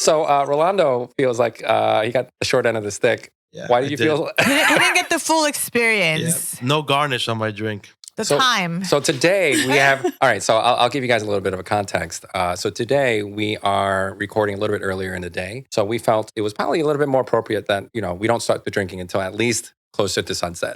So Rolando feels like he got the short end of the stick. Yeah, Why did you feel? He didn't get the full experience. No garnish on my drink. The time. So today we have, all right, so I'll give you guys a little bit of a context. So today we are recording a little bit earlier in the day. So we felt it was probably a little bit more appropriate that, we don't start the drinking until at least closer to sunset.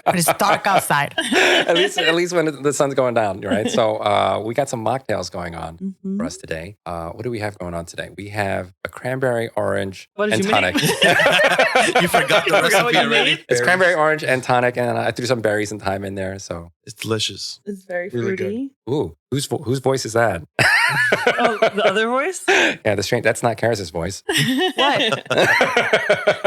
But it's dark outside. at least when the sun's going down, right? So we got some mocktails going on for us today. What do we have going on today? We have a cranberry orange and tonic. You forgot the recipe already. It's cranberry orange and tonic, and I threw some berries and thyme in there. So it's delicious. It's very Really fruity. ooh, whose voice is that? Oh, the other voice? Yeah, that's not Karis's voice. What?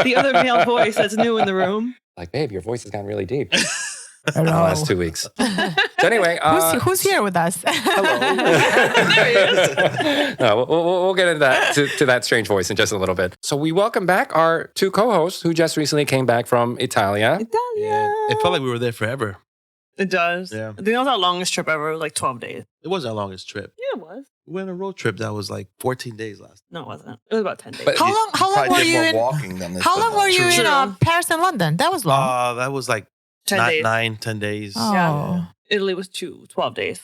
The other male voice that's new in the room. Like, babe, your voice has gotten really deep Hello. in the last 2 weeks. So anyway, Who's here with us? hello. There he is. No, we'll get into that to that strange voice in just a little bit. So we welcome back our two co-hosts who just recently came back from Italia. Yeah, it felt like we were there forever. It does. Yeah. I think that was our longest trip ever. It was like 12 days. It wasn't our longest trip. Yeah, it was. We went on a road trip that was like 14 days last. No, it wasn't. It was about 10 days. But- How long Probably were did you more in? walking than this. How long were you True. in Paris and London? That was long. That was like 10 days. 10 days. Oh. Yeah. Italy was 12 days.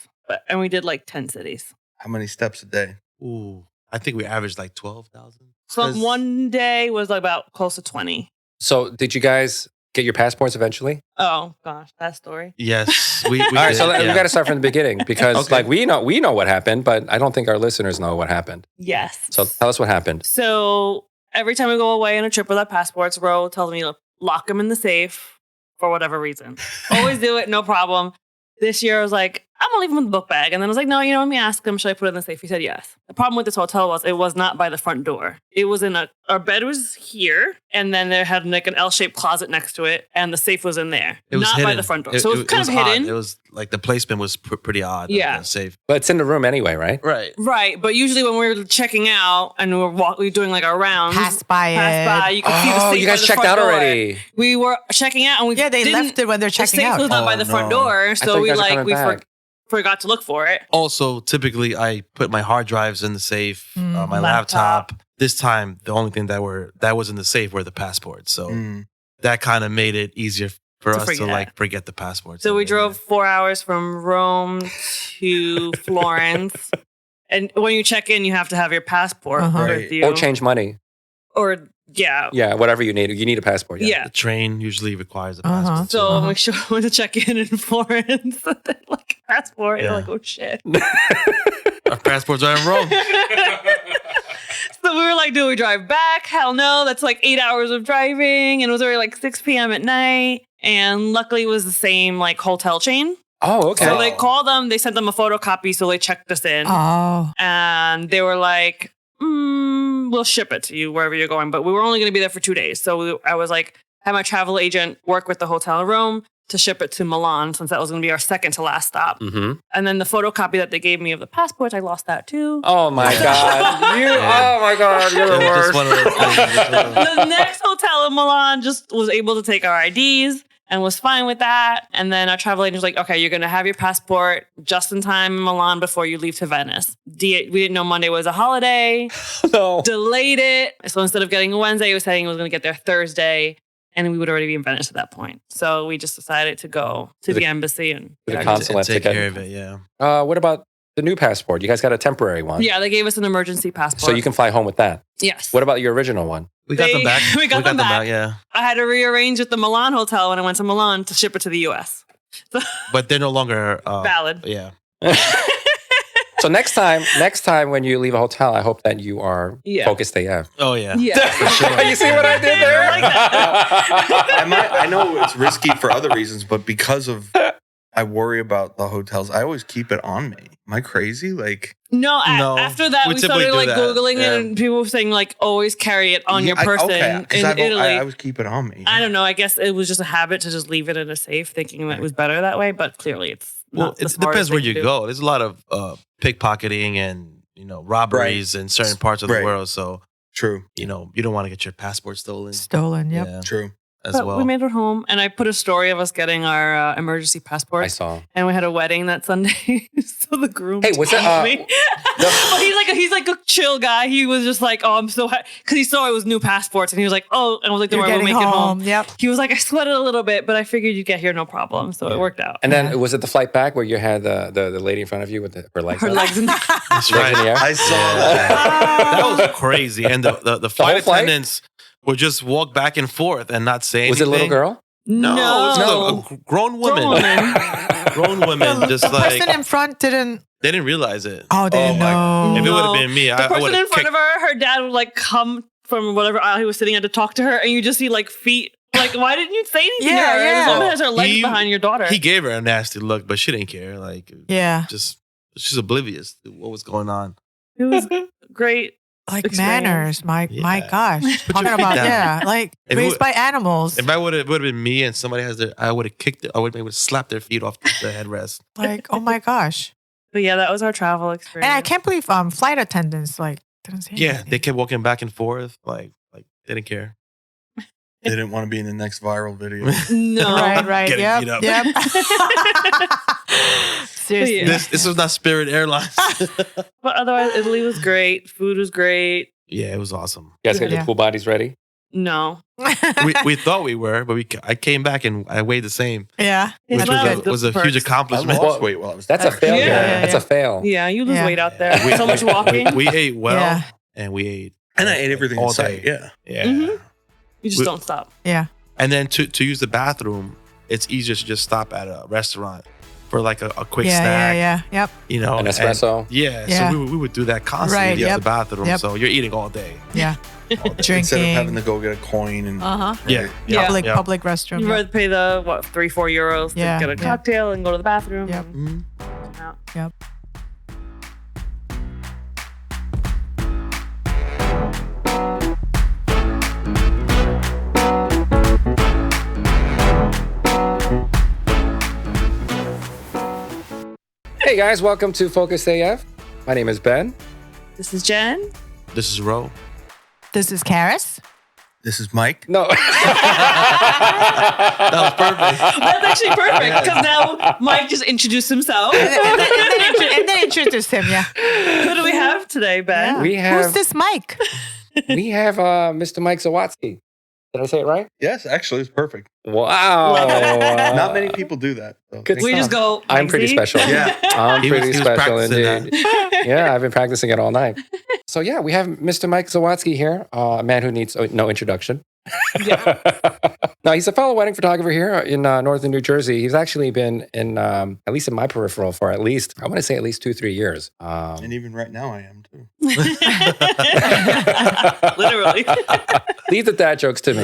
And we did like 10 cities. How many steps a day? Ooh, I think we averaged like 12,000. So one day was like about close to 20. So did you guys get your passports eventually? Oh, gosh. That story. Yes, we All right, did, so we yeah. got to start from the beginning because Okay. like we know what happened, but I don't think our listeners know what happened. Yes. So tell us what happened. So every time we go away on a trip with our passports, Ro tells me to lock them in the safe for whatever reason. Always do it, no problem. This year I was like, I'm gonna leave them in the book bag. And then I was like, no, let me ask him, should I put it in the safe? He said yes. The problem with this hotel was it was not by the front door. It was our bed was here, and then there had like an L-shaped closet next to it, and the safe was in there. It was not hidden. by the front door. So it was kind of hidden. Odd. It was like the placement was pretty odd. Yeah. Safe. But it's in the room anyway, right? Right. Right, but usually when we were checking out and we were doing like our rounds, Passed by it. you could see the safe you by guys the checked front out door. already. We were checking out, and we Yeah, they didn't- left it when they're the checking safe out. was not by Oh, the front no. door, thought so you we guys were like coming we back. forgot to look for it. Also, typically I put my hard drives in the safe, my laptop. This time, the only thing that was in the safe were the passports. So that kind of made it easier for To us forget. to like forget the passports. So we drove 4 hours from Rome to Florence, and when you check in, you have to have your passport Uh-huh. with Right. you, Or change money. or Yeah, whatever you need. You need a passport. yeah. The train usually requires a Uh-huh. passport. So Uh-huh. we went to check in Florence, like passport. Yeah. You're like, oh shit. Our passports are in Rome. So we were like, do we drive back? Hell no. That's like 8 hours of driving. And it was already like 6 p.m. at night. And luckily it was the same like hotel chain. Oh, okay. So they called them, they sent them a photocopy. So they checked us in. Oh. And they were like, we'll ship it to you wherever you're going. But we were only going to be there for 2 days. So I was like, had my travel agent work with the hotel in Rome to ship it to Milan, since that was going to be our second to last stop. Mm-hmm. And then the photocopy that they gave me of the passport, I lost that too. Oh my God! Yeah. Oh my God! You're the It was just worst. one of those things. The next hotel in Milan just was able to take our IDs and was fine with that. And then our travel agent was like, okay, you're going to have your passport just in time in Milan before you leave to Venice. We didn't know Monday was a holiday. No. Delayed it. So instead of getting a Wednesday, it was saying it was going to get there Thursday. And we would already be in Venice at that point. So we just decided to go to the embassy and To the yeah, consulate take to get- care of it. Yeah. What about the new passport? You guys got a temporary one. yeah, they gave us an emergency passport. So you can fly home with that. Yes. What about your original one? We got them back. We got them back. Yeah. I had to rearrange with the Milan hotel when I went to Milan to ship it to the US. But they're no longer Valid. Yeah. So next time when you leave a hotel, I hope that you are Yeah. focused AF. Oh yeah. Yeah. You see what I did there? I like that. I know it's risky for other reasons, but because of I worry about the hotels, I always keep it on me. Am I crazy? Like No, No, after that, we we typically started do like that. Googling Yeah. it, and people were saying like always carry it on your person in Italy. I always keep it on me. I don't know. I guess it was just a habit to just leave it in a safe, thinking that it was better that way. But clearly, it's Well, not the it smartest depends where thing you to do. go. There's a lot of pickpocketing and robberies in certain parts of the Right. world. So True. you don't want to get your passport stolen. Stolen. Yep. Yeah. True. well. We made it home, and I put a story of us getting our emergency passport. I saw. And we had a wedding that Sunday, so the groom. Hey, was it? told me. But he's like a chill guy. He was just like, oh, I'm so happy because he saw it was new passports, and he was like, oh, and I was like, don't worry, we'll make it home. Yep. He was like, I sweated a little bit, but I figured you'd get here no problem, so it worked out. And then was it the flight back where you had the lady in front of you with her legs? Her up? legs in the That's right. I saw that. That was crazy. And the flight attendants would just walk back and forth and not say anything. Was it a little girl? No, it was a grown woman. Grown women, just the like person in front didn't. they didn't realize it. Oh, they didn't know. If it would have been me, the I would person have in front of her dad would like come from whatever aisle he was sitting at to talk to her, and you just see like feet. Like, why didn't you say anything to her? This woman has her legs behind your daughter. He gave her a nasty look, but she didn't care. Like, she's oblivious to what was going on. It was great. Like experience. Manners, my gosh. Put Talking your feet about down. like If raised by animals. If I would have been me and somebody I would have kicked it. I would have slapped their feet off the headrest. Like, oh my gosh. But yeah, that was our travel experience. And I can't believe flight attendants didn't say anything. They kept walking back and forth, like they didn't care. They didn't want to be in the next viral video. No. Right. Getting beat up. Yep. Seriously. Yeah. This was not Spirit Airlines. But otherwise, Italy was great. Food was great. Yeah, it was awesome. You guys got your pool bodies ready? No. we thought we were, but I came back and I weighed the same. Yeah. Which Well, was a huge I accomplishment. lost weight while I was That's a failure. Yeah. That's a fail. Yeah, you lose Yeah. weight out there. So much walking. We ate well, Yeah. and we ate. And I ate everything all in sight. day. Yeah. You just don't stop. Yeah. And then to use the bathroom, it's easier to just stop at a restaurant for like a quick snack. Yeah. Yep. You know, An espresso. Yeah. So we would do that constantly Right, to yep. the bathroom. Yep. So you're eating all day. Yeah. Drinking. Instead of having to go get a coin and Yeah. Yeah. Public restroom. You Yep. rather pay the €3-4 to Yeah. get a cocktail and go to the bathroom. Yep. and Mhm. come out. Yep. Hey guys, welcome to Focus AF. My name is Ben. This is Jen. This is Ro. This is Karis. this is Mike. No. That was perfect. That's actually perfect because now Mike just introduced himself. and then introduce him. Yeah. Who do we have today, Ben? Yeah. We have Who's this Mike? Mr. Mike Zawadzki. Did I say it right? Yes, actually, it's perfect. Wow. Not many people do that. So. Good We stuff. just go. I'm pretty easy. special. Yeah. I'm He was pretty special practicing indeed. Yeah, I've been practicing it all night. So yeah, we have Mr. Mike Zawadzki here, a man who needs no introduction. Now he's a fellow wedding photographer here in northern New Jersey. He's actually been in, at least in my peripheral, for at least 2-3 years. And even right now, I am too. Literally. Leave the dad jokes to me.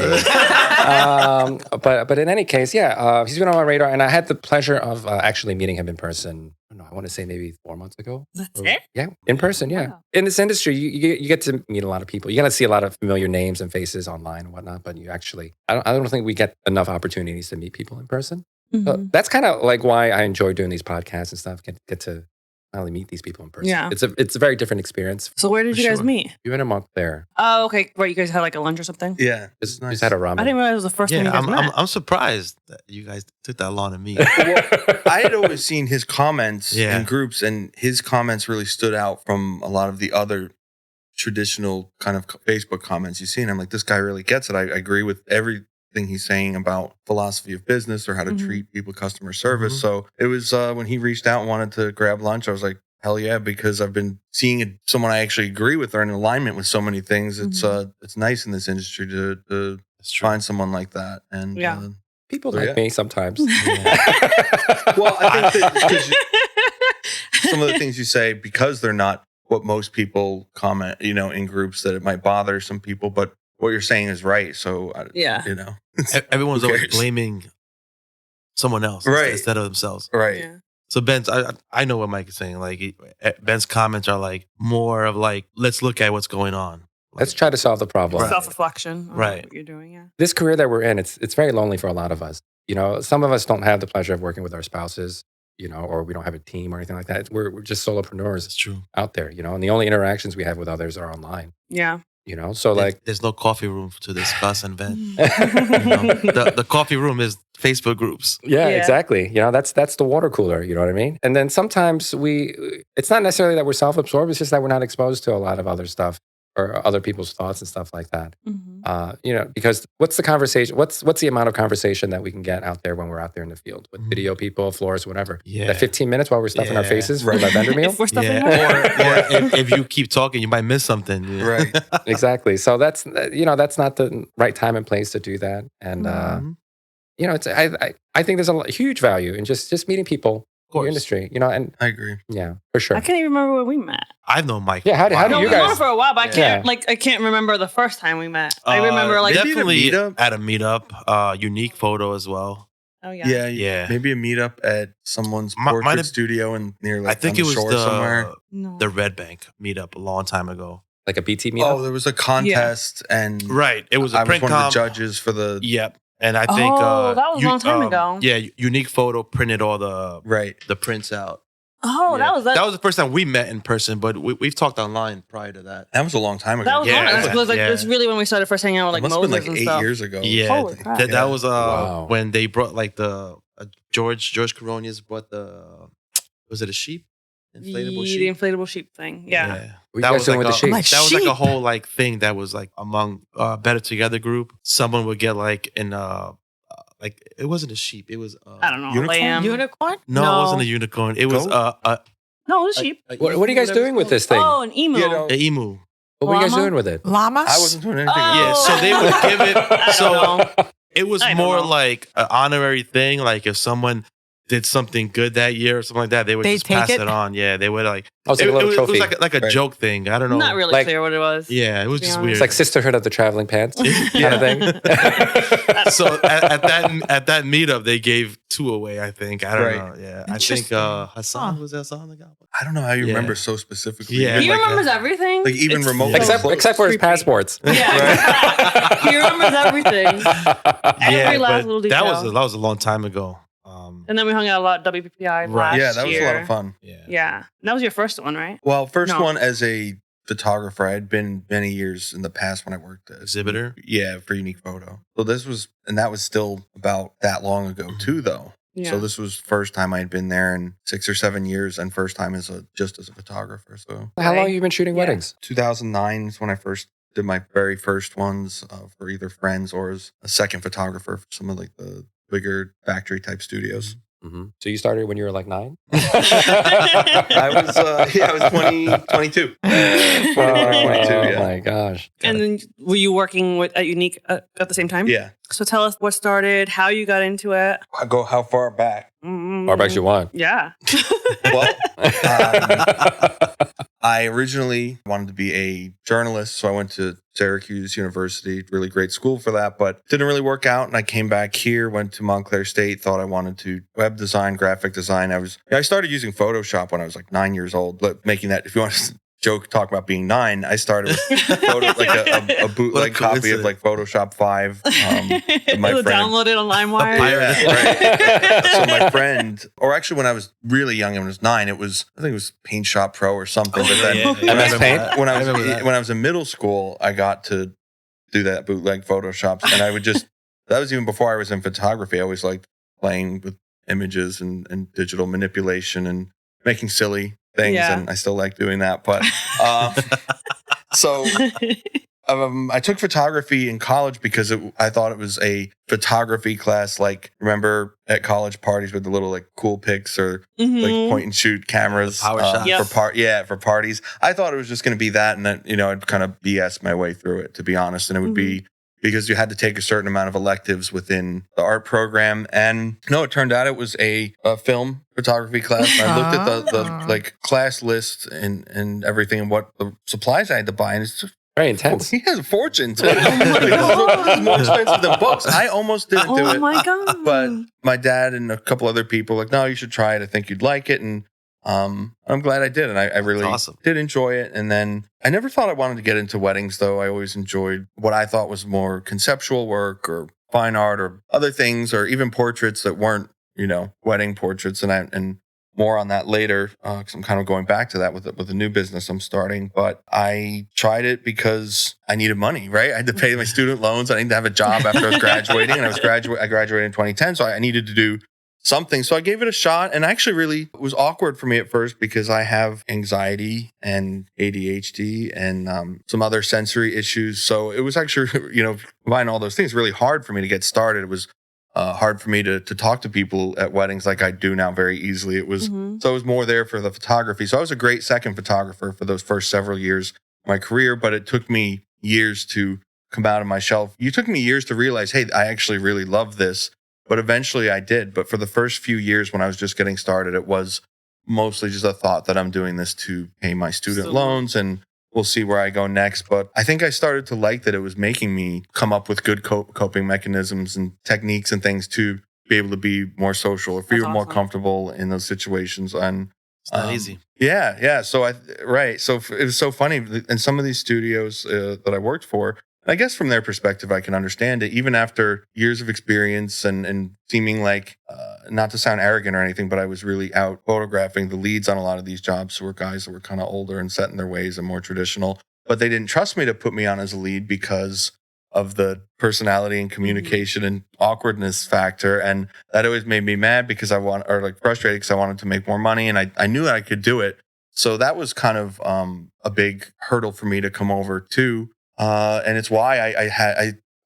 But in any case, he's been on my radar, and I had the pleasure of actually meeting him in person. I want to say maybe 4 months ago. That's it? Yeah, in person. Yeah, Wow. in this industry, you get to meet a lot of people. You get to see a lot of familiar names and faces online and whatnot. But you actually, I don't think we get enough opportunities to meet people in person. So that's kind of like why I enjoy doing these podcasts and stuff. Get to finally meet these people in person. Yeah. It's a very different experience. So where did For you guys sure. meet? You went a month there. Oh, okay. Right, you guys had like a lunch or something? Yeah. Just, nice. just had a ramen. I didn't realize it was the first time you Yeah, guys met. I'm surprised that you guys took that long to meet. I had always seen his comments Yeah. in groups, and his comments really stood out from a lot of the other traditional kind of Facebook comments you see. And I'm like, this guy really gets it. I agree with everything he's saying about philosophy of business or how to treat people, customer service. Mhm. So it was when he reached out and wanted to grab lunch, I was like, hell yeah, because I've been seeing someone I actually agree with or in alignment with so many things. It's nice in this industry to That's true. find someone like that. And Yeah. People So, like yeah. me sometimes. well, I think that because some of the things you say, because they're not what most people comment, in groups, that it might bother some people, but what you're saying is right. So, Yeah. Everyone's Who always cares? blaming someone else Right. instead of themselves. Right. Yeah. So Ben's, I know what Mike is saying. Like Ben's comments are like more of like, let's look at what's going on. Let's try to solve the problem. Right. Self-reflection. on Right. What you're doing, yeah. This career that we're in, it's very lonely for a lot of us. Some of us don't have the pleasure of working with our spouses, or we don't have a team or anything like that. We're just solopreneurs That's true. out there, and the only interactions we have with others are online. Yeah. So like, there's no coffee room to discuss and vent. The coffee room is Facebook groups. yeah, exactly. That's the water cooler. You know what I mean? And then sometimes it's not necessarily that we're self-absorbed. It's just that we're not exposed to a lot of other stuff or other people's thoughts and stuff like that. Because what's the conversation? What's the amount of conversation that we can get out there when we're out there in the field with video people, floors, whatever? Yeah. That 15 minutes while we're stuffing our faces for our vendor meal? If we're stuffing Or if you keep talking, you might miss something. Yeah. Right. Exactly. So that's not the right time and place to do that. And, it's I think there's a huge value in just meeting people in the industry, and I agree. yeah, for sure. I can't even remember when we met. I've known Mike. Yeah, how do No, you we've known guys? for a while, but Yeah. I can't remember the first time we met. I remember like, maybe definitely at a meetup. at a meetup. Unique photo as well. oh yeah. Yeah. Maybe a meetup at someone's Might portrait have- studio and near like I think on it the was shore somewhere. No. the Red Bank meetup a long time ago. Like a BT Oh, meetup? there was a contest and Right. It was a I was print one of the comp. judges for the Yep. And I think Oh, that was a long time ago. Yeah, Unique Photo printed all the prints out. Oh, Yeah. that was the first time we met in person, but we've talked online prior to that. That was a long time ago. that was Yeah, one. It was like yeah. it's really when we started first hanging out with It like must have Moses been like and 8 stuff. years ago. Yeah, Holy crap. that was Wow. when they brought like the George Coronius brought was it a sheep? Inflatable The sheep. inflatable sheep thing. Yeah. What you That guys was doing like with the sheep? Like that was like a sheep. whole like thing that was like among Better Together group. Someone would get like in like it wasn't a sheep. It was I don't know. Unicorn? Lamb. Unicorn? no, No. it wasn't a unicorn. It was Goat? No, it was a sheep. What are you guys doing with this thing? Oh, an emu. You know, an emu. What were you guys llama? doing with it? Llama? I wasn't doing anything. Oh. Yeah, so they would give it. I So don't know. it was I don't more know. like an honorary thing. Like if someone did something good that year or something like that, they would They'd just take pass it? it on. Yeah, they would like. Oh, it's like a little it trophy. was like a Right. joke thing. I don't know. Not really Like- clear what it was. Yeah, it was To be just honest. weird. It's like Sisterhood of the Traveling Pants kind of thing. So at that meetup, they gave 2 away. I think I don't Right. know. Yeah, I think Interesting. Hassan Huh. was Hassan the guy. I don't know how you Yeah. remember so specifically. Yeah. Even He like, remembers everything. like even It's remotely so except for his creepy. passports. Yeah, he remembers everything. Every last little that detail. was a long time ago. And then we hung out a lot at WPPI last yeah, that was year. a lot of fun. Yeah, that was your first one, right? Well, first No. one as a photographer. I had been many years in the past when I worked as Exhibitor. Yeah, for Unique Photo. So that was still about that long ago too, though. Yeah. So this was first time I had been there in 6 or 7 years, and first time just as a photographer. So How long have you been shooting Yeah. weddings? 2009 is when I first did my very first ones for either friends or as a second photographer for some of like the bigger factory type studios. So you started when you were like 9? I was 22. 22, Oh yeah. my gosh. And then were you working at Unique at the same time? Yeah. So tell us what started, how you got into it. I go how far back? Far back you want. Yeah. Well, I originally wanted to be a journalist, so I went to Syracuse University, really great school for that, but didn't really work out. And I came back here, went to Montclair State, thought I wanted to web design, graphic design. I started using Photoshop when I was like 9 years old, but making that, if you want to talk about being 9, I started with a bootleg copy of like Photoshop 5. My You'll friend. download it on LimeWire. Yeah, right. So my friend, or actually when I was really young, when I was 9, I think it was Paint Shop Pro or something. But then MS Paint? when I remember that. when I was in middle school, I got to do that bootleg Photoshops, and I would just that was even before I was in photography. I always liked playing with images and digital manipulation and making silly things, Yeah. and I still like doing that. But so. I took photography in college because I thought it was a photography class. Like, remember at college parties with the little like cool pics or like point and shoot cameras The power shots. Yep. for parties. I thought it was just going to be that, and then I'd kind of BS my way through it, to be honest. And it would be because you had to take a certain amount of electives within the art program. And no, it turned out it was a film photography class. And I looked at the like class list and everything and what the supplies I had to buy, and it's just Very intense. he has a fortune too. It's more expensive than books. I almost didn't do Oh it, my God. but my dad and a couple other people were like, no, you should try it. I think you'd like it. And I'm glad I did. And I really awesome. did enjoy it. And then I never thought I wanted to get into weddings, though. I always enjoyed what I thought was more conceptual work or fine art or other things, or even portraits that weren't, wedding portraits. And more on that later because I'm kind of going back to that with a new business I'm starting. But I tried it because I needed money, right? I had to pay my student loans. I needed to have a job after I was graduating, and I graduated in 2010, so I needed to do something. So I gave it a shot, and actually really it was awkward for me at first because I have anxiety and ADHD and some other sensory issues. So it was actually, combine all those things, really hard for me to get started. It was hard for me to talk to people at weddings like I do now very easily. It was so it was more there for the photography. So I was a great second photographer for those first several years of my career, but it took me years to come out of my shell. It took me years to realize, hey, I actually really love this. But eventually I did. But for the first few years when I was just getting started, it was mostly just a thought that I'm doing this to pay my student loans and we'll see where I go next. But I think I started to like that it was making me come up with good coping mechanisms and techniques and things to be able to be more social or feel more comfortable in those situations. And it's not easy. Yeah. So So it was so funny. In some of these studios that I worked for, I guess from their perspective, I can understand it. Even after years of experience and seeming like, not to sound arrogant or anything, but I was really out photographing the leads on a lot of these jobs who were guys that were kind of older and set in their ways and more traditional. But they didn't trust me to put me on as a lead because of the personality and communication and awkwardness factor. And that always made me mad because frustrated because I wanted to make more money and I knew that I could do it. So that was kind of a big hurdle for me to come over to. And it's why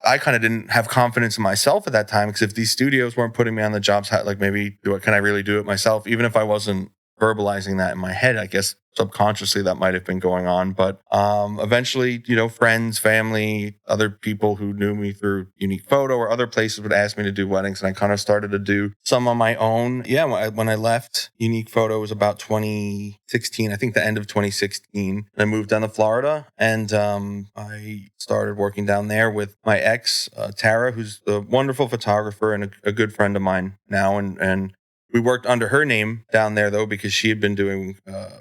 I kind of didn't have confidence in myself at that time, because if these studios weren't putting me on the jobs, can I really do it myself? Even if I wasn't verbalizing that in my head, I guess subconsciously that might have been going on. But eventually, friends, family, other people who knew me through Unique Photo or other places would ask me to do weddings, and I kind of started to do some on my own. Yeah, when I left Unique Photo, it was about 2016, I think the end of 2016. I moved down to Florida, and I started working down there with my ex, Tara, who's a wonderful photographer and a good friend of mine now, and we worked under her name down there, though, because she had been doing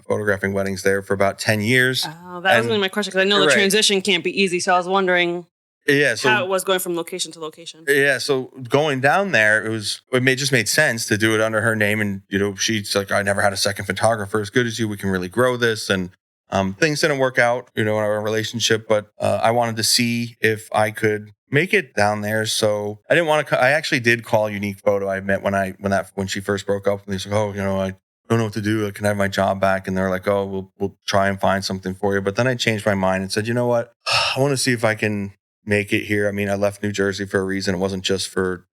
photographing weddings there for about 10 years. Oh, that was really my question, because I know the transition can't be easy. So I was wondering how it was going from location to location. Yeah, so going down there, it just made sense to do it under her name. And, she's like, I never had a second photographer as good as you. We can really grow this. And things didn't work out, in our relationship, but I wanted to see if I could make it down there. So I didn't want to. I actually did call Unique Photo. I met when she first broke up, and they said, "Oh, I don't know what to do. Can I have my job back?" And they're like, "Oh, we'll try and find something for you." But then I changed my mind and said, "You know what? I want to see if I can make it here." I mean, I left New Jersey for a reason. It wasn't just for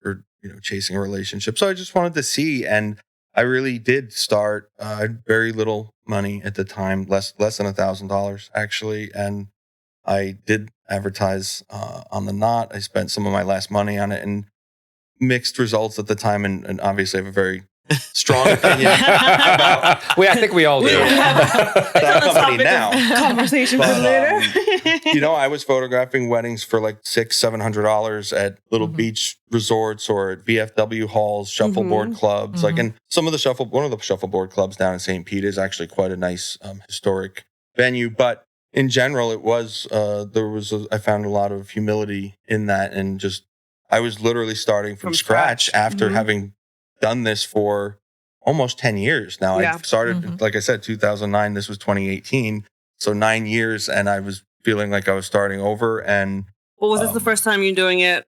chasing a relationship. So I just wanted to see, and I really did start. I had very little money at the time, less than $1,000 actually, and I did advertise on the Knot. I spent some of my last money on it, and mixed results at the time. And obviously, I have a very strong opinion about. I think we all do. That company now. Conversation for later. I was photographing weddings for like $600-700 at little beach resorts or at VFW halls, shuffleboard clubs. Like, and one of the shuffleboard clubs down in St. Pete is actually quite a nice historic venue, but. In general, it was, I found a lot of humility in that, and I was literally starting from scratch after having done this for almost 10 years. Now I started, like I said, 2009, this was 2018. So 9 years, and I was feeling like I was starting over. And was this the first time you're doing it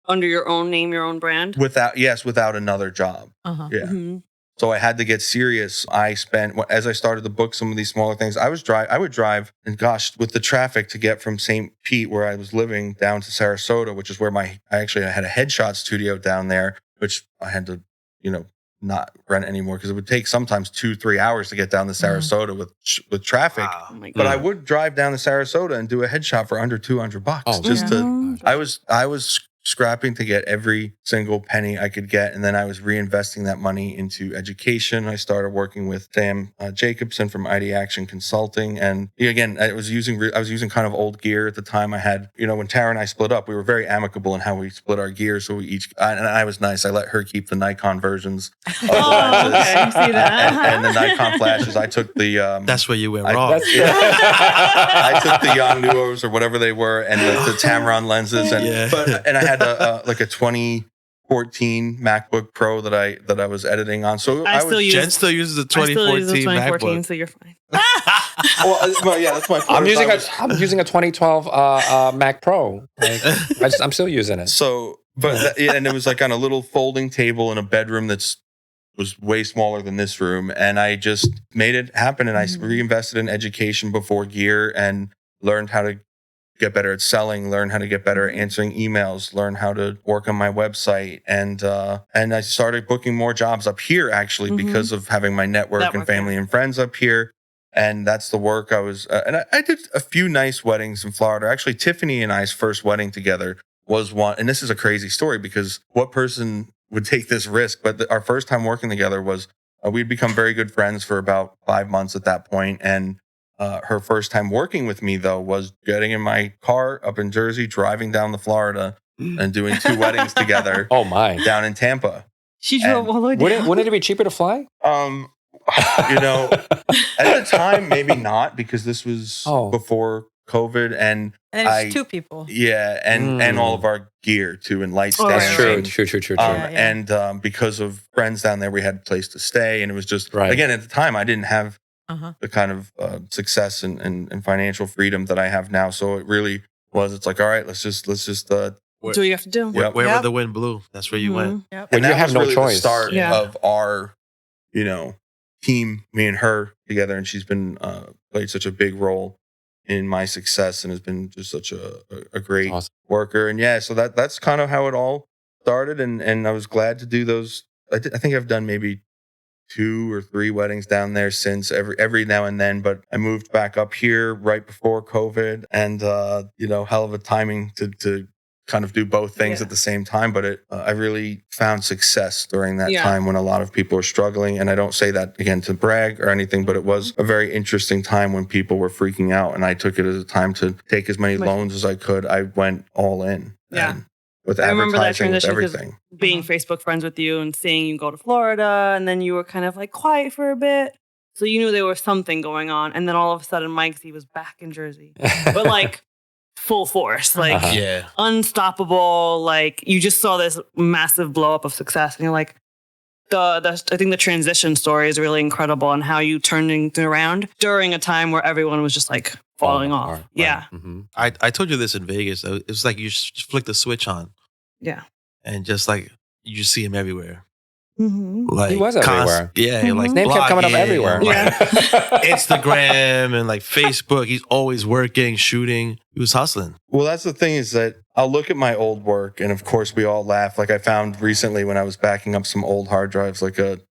under your own name, your own brand? Without another job. Yeah. Mm-hmm. So I had to get serious. I spent, as I started to book some of these smaller things, I would drive, and gosh, with the traffic to get from St. Pete, where I was living, down to Sarasota, which is where I had a headshot studio down there, which I had to, not rent anymore because it would take sometimes 2-3 hours to get down to Sarasota with traffic. Wow. Oh my God. But I would drive down to Sarasota and do a headshot for under $200 I was scrapping to get every single penny I could get. And then I was reinvesting that money into education. I started working with Sam Jacobson from ID Action Consulting. And again, I was using kind of old gear at the time. I had, when Tara and I split up, we were very amicable in how we split our gear. So and I was nice. I let her keep the Nikon versions of the lenses. Okay. You see that? and the Nikon flashes. I took the... that's where you went wrong. I took the Yongnuos or whatever they were, and the Tamron lenses. And I had a 20 2014 MacBook Pro that I was editing on. So Jen still uses the 2014 MacBook. So you're fine. well, yeah, that's my point. I'm using a 2012 Mac Pro. Like, I'm still using it. So, and it was like on a little folding table in a bedroom was way smaller than this room, and I just made it happen. And I reinvested in education before gear and learned how to get better at selling, learn how to get better at answering emails, learn how to work on my website. And I started booking more jobs up here actually because of having my network and family and friends up here. And that's the work I was, and I did a few nice weddings in Florida. Actually, Tiffany and I's first wedding together was one, and this is a crazy story because what person would take this risk? But our first time working together was, we'd become very good friends for about 5 months at that point. And her first time working with me, though, was getting in my car up in Jersey, driving down to Florida, and doing 2 weddings together. Oh my! Down in Tampa. She drove all the way down. Wouldn't it be cheaper to fly? At the time, maybe not, because this was before COVID, and it's 2 people. Yeah, and all of our gear too, and light stands. That's true. And because of friends down there, we had a place to stay, and it was just again at the time I didn't have the kind of success and financial freedom that I have now. So it really was. It's like, all right, let's just do what you have to do. Wherever the wind blew, that's where you went. Yep. And you have no really choice. The start of our, team, me and her together, and she's been played such a big role in my success and has been just such a great worker. And so that's kind of how it all started. And I was glad to do those. I think I've done maybe 2 or 3 weddings down there since every now and then, but I moved back up here right before COVID, and hell of a timing to kind of do both things at the same time. But I really found success during that time when a lot of people were struggling. And I don't say that again to brag or anything, but it was a very interesting time when people were freaking out, and I took it as a time to take as many loans as I could. I went all in. Yeah. With I remember that advertising, with transition everything. Being Facebook friends with you and seeing you go to Florida, and then you were kind of like quiet for a bit. So you knew there was something going on. And then all of a sudden, Mike was back in Jersey. But like full force, like unstoppable. Like you just saw this massive blow up of success. And you're like, I think the transition story is really incredible, and how you turned things around during a time where everyone was just like falling off. Right. Yeah. Mm-hmm. I told you this in Vegas. It was like you just flick the switch on. Yeah. And just like you just see him everywhere. Mm-hmm. Like He was everywhere. Like His name kept coming up blogging, everywhere. like Instagram and like Facebook. He's always working, shooting. He was hustling. Well, that's the thing, is that I'll look at my old work, and of course we all laugh. Like I found recently when I was backing up some old hard drives, like a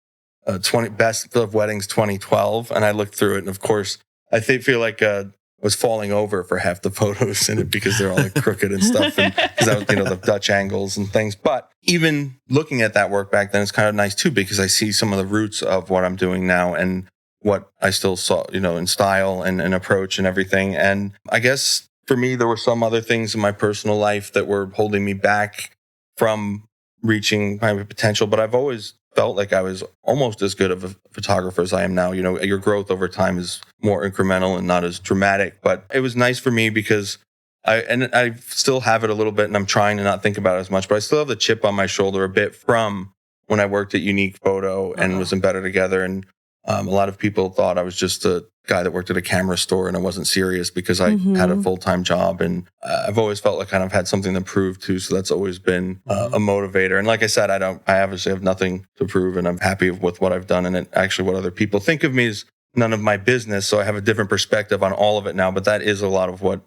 20 best of weddings 2012, and I looked through it, and of course I feel like I was falling over for half the photos in it because they're all like crooked and stuff, and because I was, the Dutch angles and things. But even looking at that work back then, it's kind of nice too, because I see some of the roots of what I'm doing now and what I still saw, in style and approach and everything. And I guess for me, there were some other things in my personal life that were holding me back from reaching my potential. But I've always felt like I was almost as good of a photographer as I am now. Your growth over time is more incremental and not as dramatic. But it was nice for me because I still have it a little bit, and I'm trying to not think about it as much, but I still have the chip on my shoulder a bit from when I worked at Unique Photo and was in Better Together. And a lot of people thought I was just a guy that worked at a camera store and I wasn't serious because I had a full-time job. And I've always felt like I kind of had something to prove too. So that's always been a motivator. And like I said, I obviously have nothing to prove, and I'm happy with what I've done. And actually what other people think of me is none of my business. So I have a different perspective on all of it now, but that is a lot of what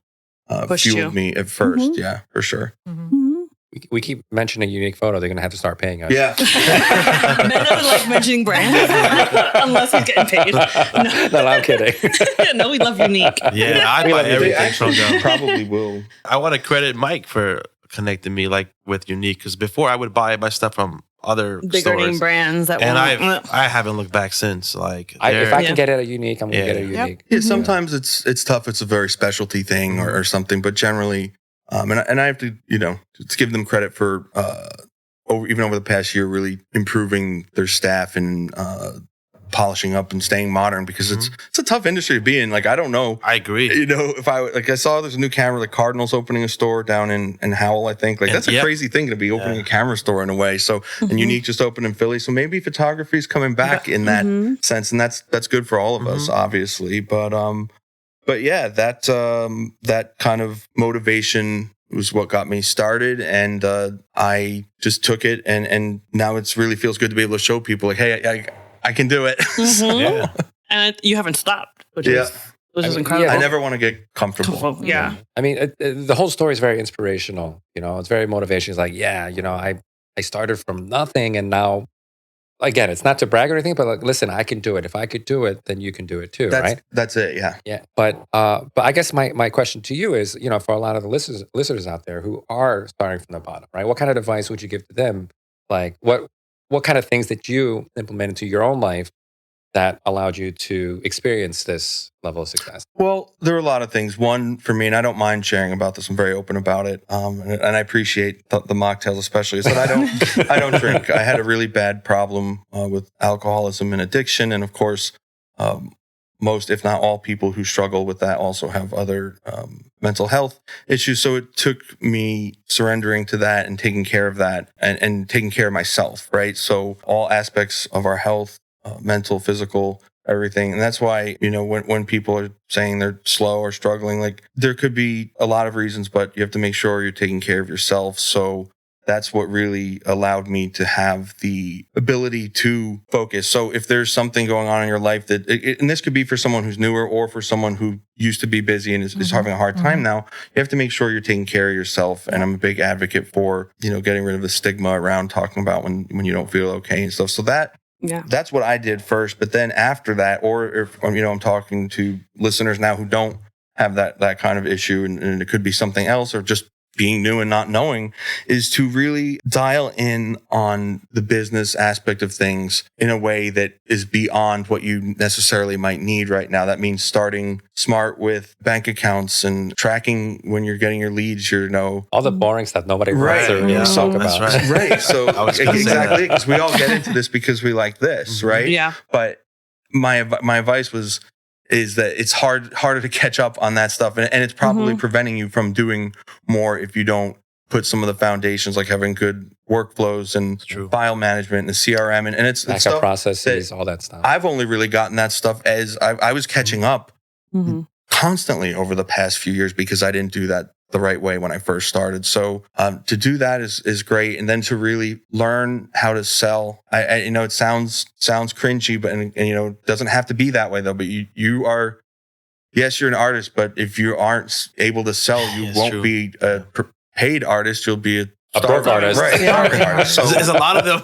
fueled me at first. Yeah, for sure. We keep mentioning Unique Photo. They're going to have to start paying us. Yeah. Men don't like mentioning brands unless he's getting paid. No, I'm kidding. No, we love Unique. Yeah, I buy everything from them. Probably will. I want to credit Mike for connecting me with Unique, because before I would buy my stuff from other bigger stores, name brands that and I haven't looked back since. Like if I can get it at Unique, I'm going to get it at Unique. Yeah, sometimes it's tough. It's a very specialty thing or something, but generally, and I have to to give them credit for even over the past year really improving their staff and polishing up and staying modern because it's a tough industry to be in. Like, I don't know. I agree. You know, if I saw there's a new camera, like Cardinal's opening a store down in Howell, I think. Like, that's a crazy thing to be opening a camera store in a way. So, and Unique just opened in Philly. So maybe photography is coming back in that sense. And that's good for all of us, obviously. But yeah, that kind of motivation was what got me started. And I just took it. And now it's really feels good to be able to show people like, hey, I can do it. So, and you haven't stopped, which is incredible. I never want to get comfortable. Yeah. I mean, the whole story is very inspirational. You know, it's very motivational. It's like, you know, I started from nothing, and now, again, it's not to brag or anything, but like, listen, I can do it. If I could do it, then you can do it too, right? That's it. Yeah. Yeah. But I guess my question to you is, you know, for a lot of the listeners out there who are starting from the bottom, right? What kind of advice would you give to them? Like, what kind of things that you implement into your own life that allowed you to experience this level of success? Well, there are a lot of things. One, for me, and I don't mind sharing about this, I'm very open about it. And I appreciate the mocktails especially, is that I don't drink. I had a really bad problem with alcoholism and addiction. And of course, most, if not all people who struggle with that also have other mental health issues. So it took me surrendering to that and taking care of that and taking care of myself, right? So all aspects of our health, mental, physical, everything. And that's why, you know, when people are saying they're slow or struggling, like there could be a lot of reasons, but you have to make sure you're taking care of yourself. So that's what really allowed me to have the ability to focus. So if there's something going on in your life that, and this could be for someone who's newer or for someone who used to be busy and is having a hard time now, you have to make sure you're taking care of yourself. And I'm a big advocate for, you know, getting rid of the stigma around talking about when you don't feel okay and stuff. So that's what I did first. But then after that, or if, you know, I'm talking to listeners now who don't have that kind of issue, and it could be something else or just being new and not knowing, is to really dial in on the business aspect of things in a way that is beyond what you necessarily might need right now. That means starting smart with bank accounts and tracking when you're getting your leads, you know. All the boring stuff nobody wants to talk about. Right. Right. So exactly, because we all get into this because we like this, right? Yeah. But my advice is that it's harder to catch up on that stuff. And it's probably preventing you from doing more if you don't put some of the foundations, like having good workflows and file management and CRM. And it's backup processes, all that stuff. I've only really gotten that stuff as I was catching up constantly over the past few years because I didn't do that the right way when I first started. So to do that is great. And then to really learn how to sell. I you know, it sounds cringy, but and you know, it doesn't have to be that way though. But you are, yes, you're an artist, but if you aren't able to sell, you won't be a paid artist. You'll be a broke artist. Right. Artist. So there's a lot of them.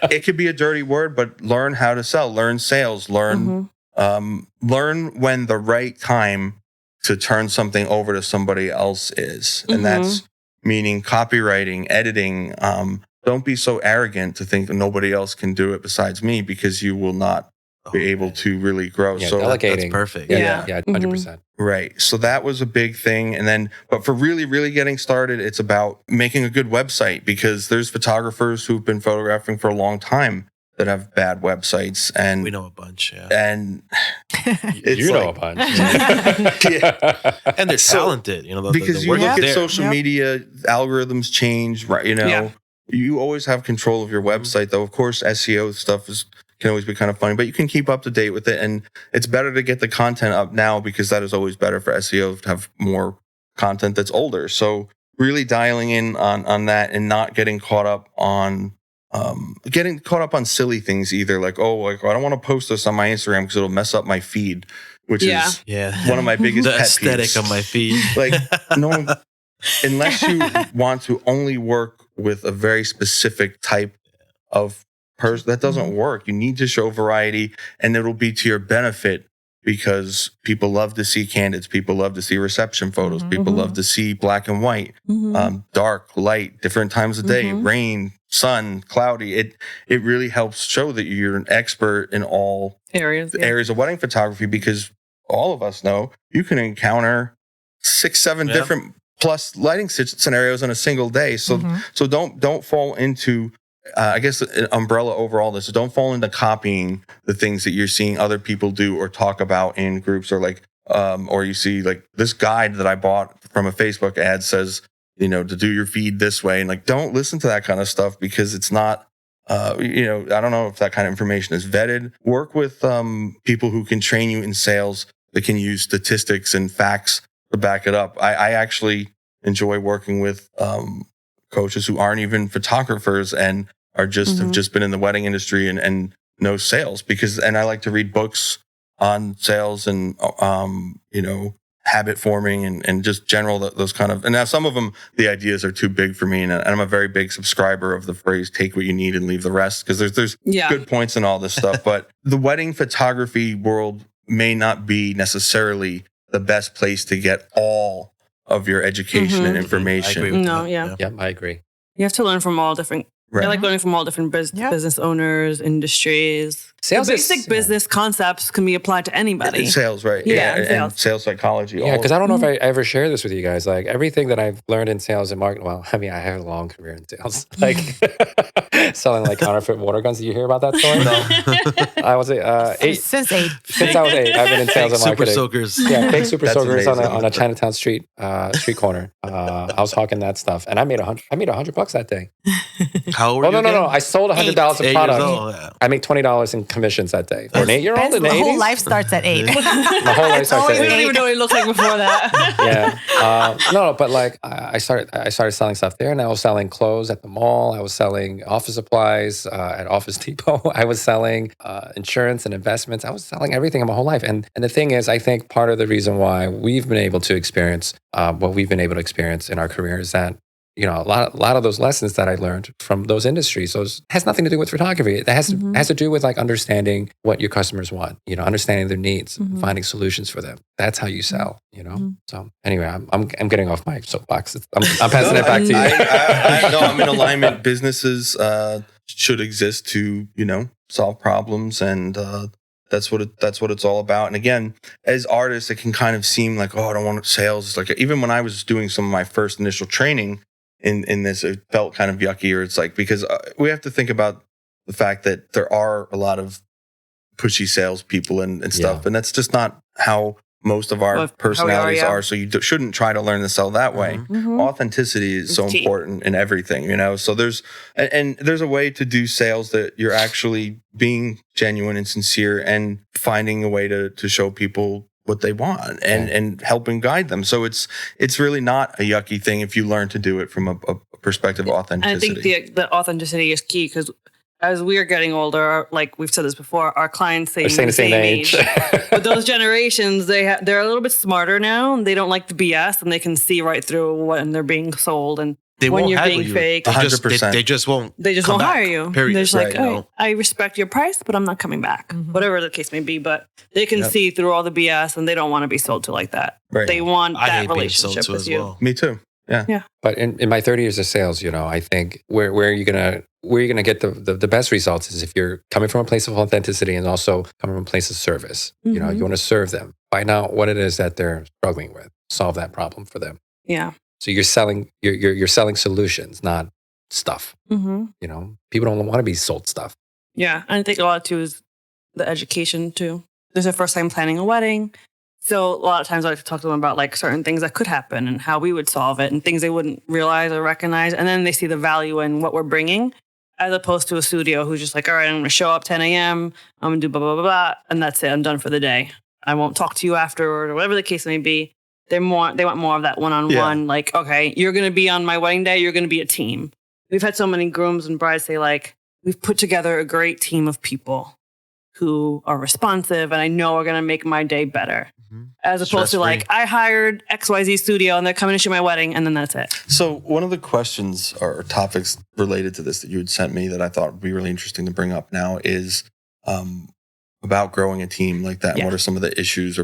it could be a dirty word, but learn how to sell, learn sales, learn when the right time to turn something over to somebody else is. And that's meaning copywriting, editing. Don't be so arrogant to think that nobody else can do it besides me, because you will not be able to really grow. Yeah, so delegating. That's perfect. Yeah, 100%. Right. So that was a big thing. And then, but for really, really getting started, it's about making a good website, because there's photographers who've been photographing for a long time that have bad websites, and we know a bunch, and you know a bunch, and they're talented, you know, because the you look at there. social media, algorithms change, right? You know, you always have control of your website, though. Of course, SEO stuff can always be kind of funny, but you can keep up to date with it, and it's better to get the content up now, because that is always better for SEO to have more content that's older. So really dialing in on that and not getting caught up on silly things either. Like, I don't want to post this on my Instagram because it'll mess up my feed, which is one of my biggest the pet aesthetic peeves of my feed. Like, no, unless you want to only work with a very specific type of person, that doesn't work. You need to show variety, and it'll be to your benefit, because people love to see candids. People love to see reception photos. People love to see black and white, dark, light, different times of day, rain, sun, cloudy. It really helps show that you're an expert in all areas of wedding photography, because all of us know you can encounter 6-7 different plus lighting scenarios in a single day. So don't fall into I guess an umbrella over all this is don't fall into copying the things that you're seeing other people do or talk about in groups, or like, or you see like this guide that I bought from a Facebook ad says, you know, to do your feed this way. And like, don't listen to that kind of stuff because it's not, you know, I don't know if that kind of information is vetted. Work with people who can train you in sales that can use statistics and facts to back it up. I actually enjoy working with coaches who aren't even photographers and are just have just been in the wedding industry and know sales, because, and I like to read books on sales and you know, habit forming and just general those kind of, and now some of them the ideas are too big for me, and I'm a very big subscriber of the phrase take what you need and leave the rest, because there's good points in all this stuff. But the wedding photography world may not be necessarily the best place to get all of your education and information. I agree with No, that. yeah. Yep, I agree. You have to learn from all different. Right. I like learning from all different business owners, industries. Sales The is- basic business concepts can be applied to anybody. In sales, right? Yeah, in and sales. sales psychology. Yeah, all because I don't know if I ever shared this with you guys. Like everything that I've learned in sales and marketing. Well, I mean, I have a long career in sales, like selling like counterfeit water guns. Did you hear about that story? No. I was Since 8. since I was 8. I've been in sales and Super marketing. soakers. Yeah, big super That's soakers on amazing. a Chinatown street corner. I was hawking that stuff, and I made $100 that day. How old Oh were you no! again? I sold $100 8 of years product. old, yeah. I make $20 in commissions that day for an 8-year-old in the My 80s. whole life starts at 8. My whole life starts at always We 8. don't even know what he looked like before that. Yeah. No, but like I started selling stuff there, and I was selling clothes at the mall. I was selling office supplies at Office Depot. I was selling insurance and investments. I was selling everything in my whole life. And the thing is, I think part of the reason why we've been able to experience what we've been able to experience in our career is that, you know, a lot of those lessons that I learned from those industries, those has nothing to do with photography. It has to do with like understanding what your customers want, you know, understanding their needs, finding solutions for them. That's how you sell, you know. So anyway, I'm getting off my soapbox. I'm passing it back to you. I know I'm in alignment. Businesses should exist to, you know, solve problems, and that's what it's all about. And again, as artists, it can kind of seem like, oh, I don't want sales. It's like, even when I was doing some of my first initial training in this, it felt kind of yucky, or it's like, because we have to think about the fact that there are a lot of pushy salespeople and stuff, and that's just not how most of our personalities are. So you shouldn't try to learn to sell that way. Authenticity is so important in everything, you know. So there's a way to do sales that you're actually being genuine and sincere and finding a way to show people what they want and helping guide them. So it's really not a yucky thing if you learn to do it from a perspective of authenticity. And I think the authenticity is key, because as we are getting older, like we've said this before, our clients They're saying the same age. But those generations, they're a little bit smarter now, and they don't like the BS, and they can see right through when they're being sold and They when won't you're haggle being you. fake. They just, 100%. they just won't. They just come won't back, hire you. Period. They're just like, Right. "Oh, You know? I respect your price, but I'm not coming back. Whatever the case may be. But they can see through all the BS, and they don't want to be sold to like that. Right. They want I that hate being sold relationship to with as you. well. Me too. Yeah. But in my 30 years of sales, you know, I think where you're gonna get the best results is if you're coming from a place of authenticity and also coming from a place of service. You know, you want to serve them, find out what it is that they're struggling with, solve that problem for them. Yeah. So you're selling solutions, not stuff. Mm-hmm. You know, people don't want to be sold stuff. Yeah. And I think a lot too is the education too. There's a first time planning a wedding. So a lot of times I like to talk to them about like certain things that could happen and how we would solve it and things they wouldn't realize or recognize. And then they see the value in what we're bringing, as opposed to a studio who's just like, all right, I'm going to show up 10 a.m. I'm going to do blah, blah, blah, blah. And that's it. I'm done for the day. I won't talk to you afterward or whatever the case may be. They want more of that one-on-one. Like, okay, you're going to be on my wedding day. You're going to be a team. We've had so many grooms and brides say like, we've put together a great team of people who are responsive and I know are going to make my day better. As opposed to like, I hired XYZ studio and they're coming to shoot my wedding and then that's it. So one of the questions or topics related to this that you had sent me that I thought would be really interesting to bring up now is about growing a team like that. And what are some of the issues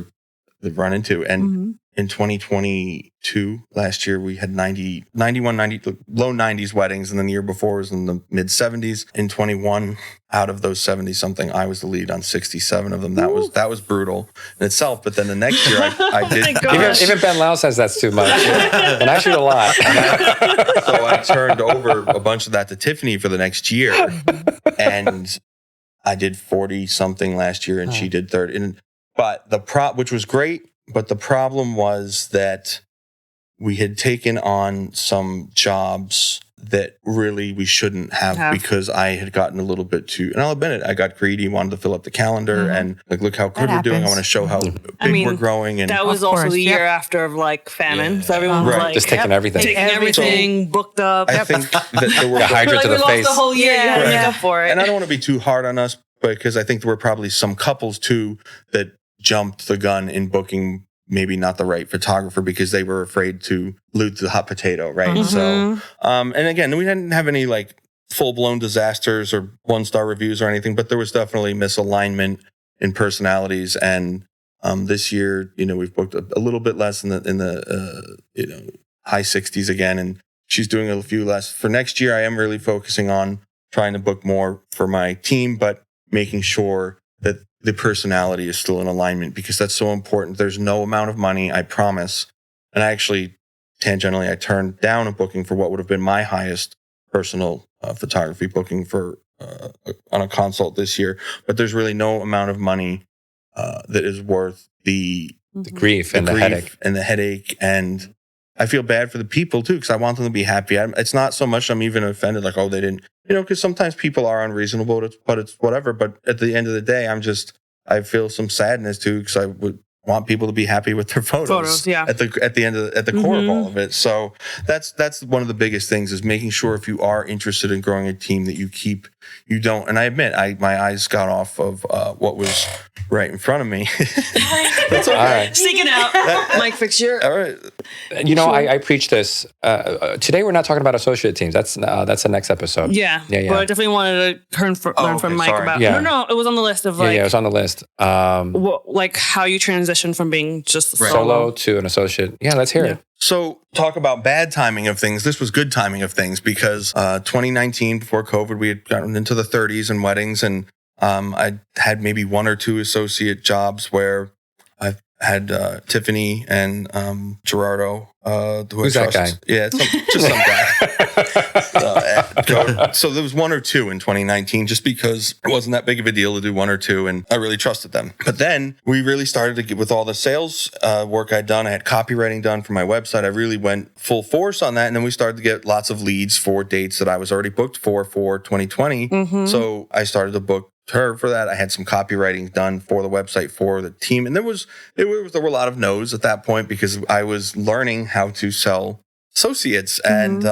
they've run into? And in 2022, last year, we had 91, low 90s weddings. And then the year before was in the mid 70s. In 21, out of those 70 something, I was the lead on 67 of them. That was brutal in itself. But then the next year I did. Even Ben Lau says that's too much. And I shoot a lot. So I turned over a bunch of that to Tiffany for the next year. And I did 40 something last year and she did 30. But which was great. But the problem was that we had taken on some jobs that really we shouldn't have because I had gotten a little bit too, and I'll admit it, I got greedy, wanted to fill up the calendar and like, look how good we're doing. I want to show how big we're growing. And that was also the year after of like famine. So everyone was like, just taking everything booked up. I think that there were hydrate to the face. Lost the whole year. You had to make up for it. And I don't want to be too hard on us, because I think there were probably some couples too that jumped the gun in booking maybe not the right photographer because they were afraid to loot the hot potato, right? So, and again, we didn't have any like full-blown disasters or one-star reviews or anything, but there was definitely misalignment in personalities. And this year, we've booked a little bit less in the high 60s again, and she's doing a few less. For next year, I am really focusing on trying to book more for my team, but making sure that the personality is still in alignment, because that's so important. There's no amount of money, I promise. And I actually, tangentially, I turned down a booking for what would have been my highest personal photography booking for on a consult this year. But there's really no amount of money that is worth the grief and the headache. And the headache. And I feel bad for the people too, because I want them to be happy. It's not so much I'm even offended, like, oh, they didn't, because sometimes people are unreasonable, but it's whatever. But at the end of the day, I feel some sadness too, because I would want people to be happy with their photos at the end of at the core of all of it. So that's one of the biggest things, is making sure if you are interested in growing a team that you don't. And I admit, my eyes got off of what was right in front of me. That's okay. All right. Sneaking out. Mike Fixture. All right. I preach this. Today we're not talking about associate teams. That's the next episode. Yeah. But I definitely wanted to learn from Mike about. Yeah. No, it was on the list of like. Yeah, it was on the list. Like how you transition from being just solo to an associate. Yeah, let's hear it. So talk about bad timing of things. This was good timing of things, because 2019, before COVID, we had gotten into the 30s and weddings, and I had maybe one or two associate jobs where I had Tiffany and Gerardo. Who's that guy? Yeah, just some guy. So there was one or two in 2019, just because it wasn't that big of a deal to do one or two, and I really trusted them. But then we really started to get, with all the sales work I'd done, I had copywriting done for my website. I really went full force on that, and then we started to get lots of leads for dates that I was already booked for 2020. So I started to book her for that. I had some copywriting done for the website for the team, and there were a lot of no's at that point, because I was learning how to sell associates, and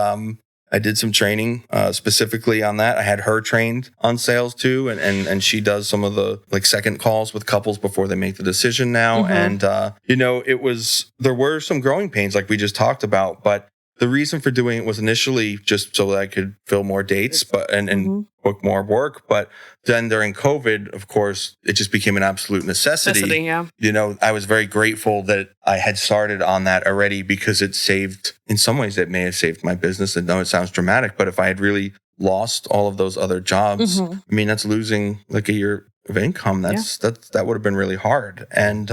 I did some training specifically on that. I had her trained on sales too, and she does some of the like second calls with couples before they make the decision now. And there were some growing pains like we just talked about, but the reason for doing it was initially just so that I could fill more dates, and book more work. But then during COVID, of course, it just became an absolute necessity. I was very grateful that I had started on that already, because it saved, in some ways, it may have saved my business. And no, it sounds dramatic, but if I had really lost all of those other jobs, I mean, that's losing like a year of income. That would have been really hard. And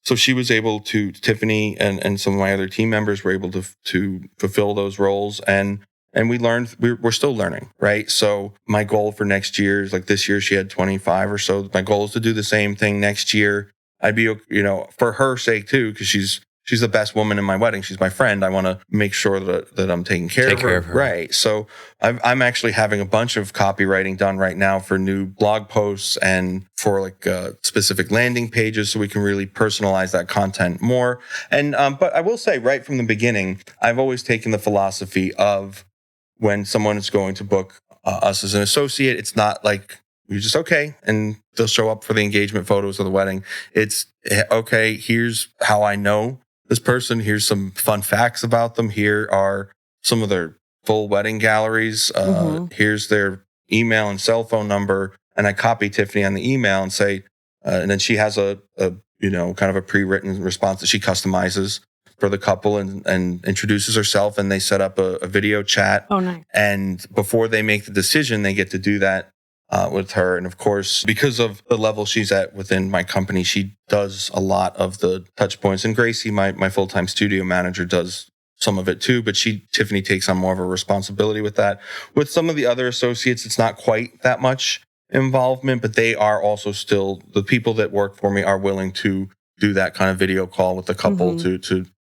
so she was able to, Tiffany and some of my other team members were able to fulfill those roles. And we learned, we're still learning, right? So my goal for next year is, like, this year she had 25 or so. My goal is to do the same thing next year. I'd be, for her sake too, because she's the best woman in my wedding. She's my friend. I want to make sure that I'm taking care of her. Right. So I'm actually having a bunch of copywriting done right now for new blog posts and for like specific landing pages, so we can really personalize that content more. And but I will say, right from the beginning, I've always taken the philosophy of, when someone is going to book us as an associate, it's not like you're just okay and they'll show up for the engagement photos of the wedding. It's okay, here's how I know this person. Here's some fun facts about them. Here are some of their full wedding galleries. Here's their email and cell phone number. And I copy Tiffany on the email and say, and then she has a kind of a pre-written response that she customizes. for the couple and introduces herself, and they set up a video chat. Oh, nice. And before they make the decision, they get to do that with her. And of course, because of the level she's at within my company, she does a lot of the touch points. And Gracie, my full-time studio manager, does some of it too, but Tiffany takes on more of a responsibility with that. With some of the other associates, it's not quite that much involvement, but they are also still, the people that work for me are willing to do that kind of video call with the couple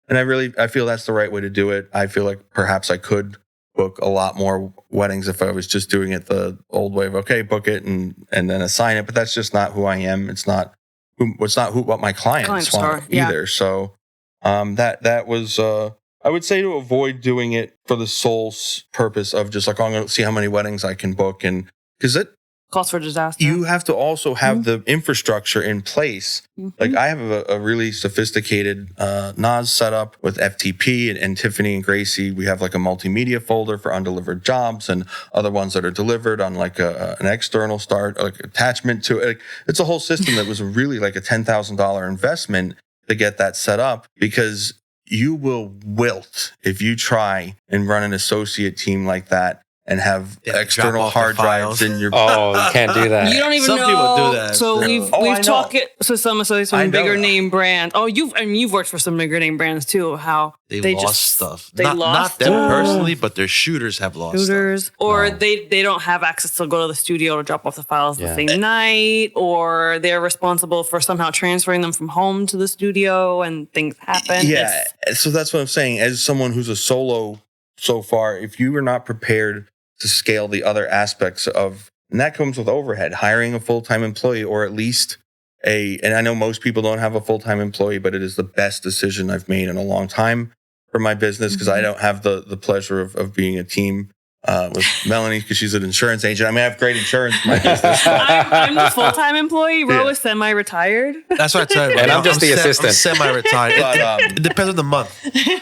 and I feel that's the right way to do it. I feel like perhaps I could book a lot more weddings if I was just doing it the old way of, okay, book it and then assign it, but that's just not who I am. It's not what my clients want either. So that was I would say to avoid doing it for the sole purpose of just like, oh, I'm going to see how many weddings I can book. And because it calls for disaster. You have to also have the infrastructure in place. Like I have a really sophisticated NAS setup with FTP and Tiffany and Gracie. We have like a multimedia folder for undelivered jobs and other ones that are delivered on like an external like attachment to it. It's a whole system that was really like a $10,000 investment to get that set up, because you will wilt if you try and run an associate team like that and have external hard drives in your... Oh, you can't do that. You don't even Some know. people do that. So we've talked to some associates from bigger name brands. Oh, you've worked for some bigger name brands too. How they lost stuff. Not them personally, but their shooters have lost stuff. Or they don't have access to go to the studio to drop off the files the same night, or they're responsible for somehow transferring them from home to the studio and things happen. Yeah. So that's what I'm saying. As someone who's a solo so far, if you are not prepared to scale the other aspects of, and that comes with overhead, hiring a full-time employee, or at least and I know most people don't have a full-time employee, but it is the best decision I've made in a long time for my business, because I don't have the pleasure of being a team with Melanie, because she's an insurance agent. I mean, I have great insurance in my business. I'm the full-time employee. Ro is semi-retired. That's what I said. And I'm just the assistant. I'm semi-retired. But, it depends on the month.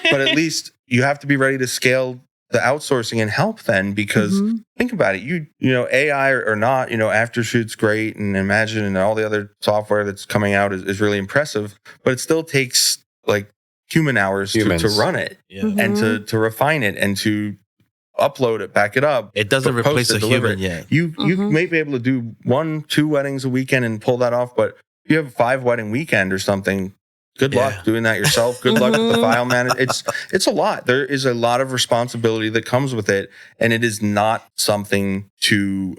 But at least you have to be ready to scale the outsourcing and help then, because think about it, you know, AI or not, you know, Aftershoot's great, and Imagine and all the other software that's coming out is really impressive, but it still takes like human hours to run it and to refine it and to upload it, back it up. It doesn't replace a human yet. You may be able to do 1-2 weddings a weekend and pull that off, but if you have a 5-wedding weekend or something, good luck doing that yourself. Good luck with the file manager. It's a lot. There is a lot of responsibility that comes with it, and it is not something to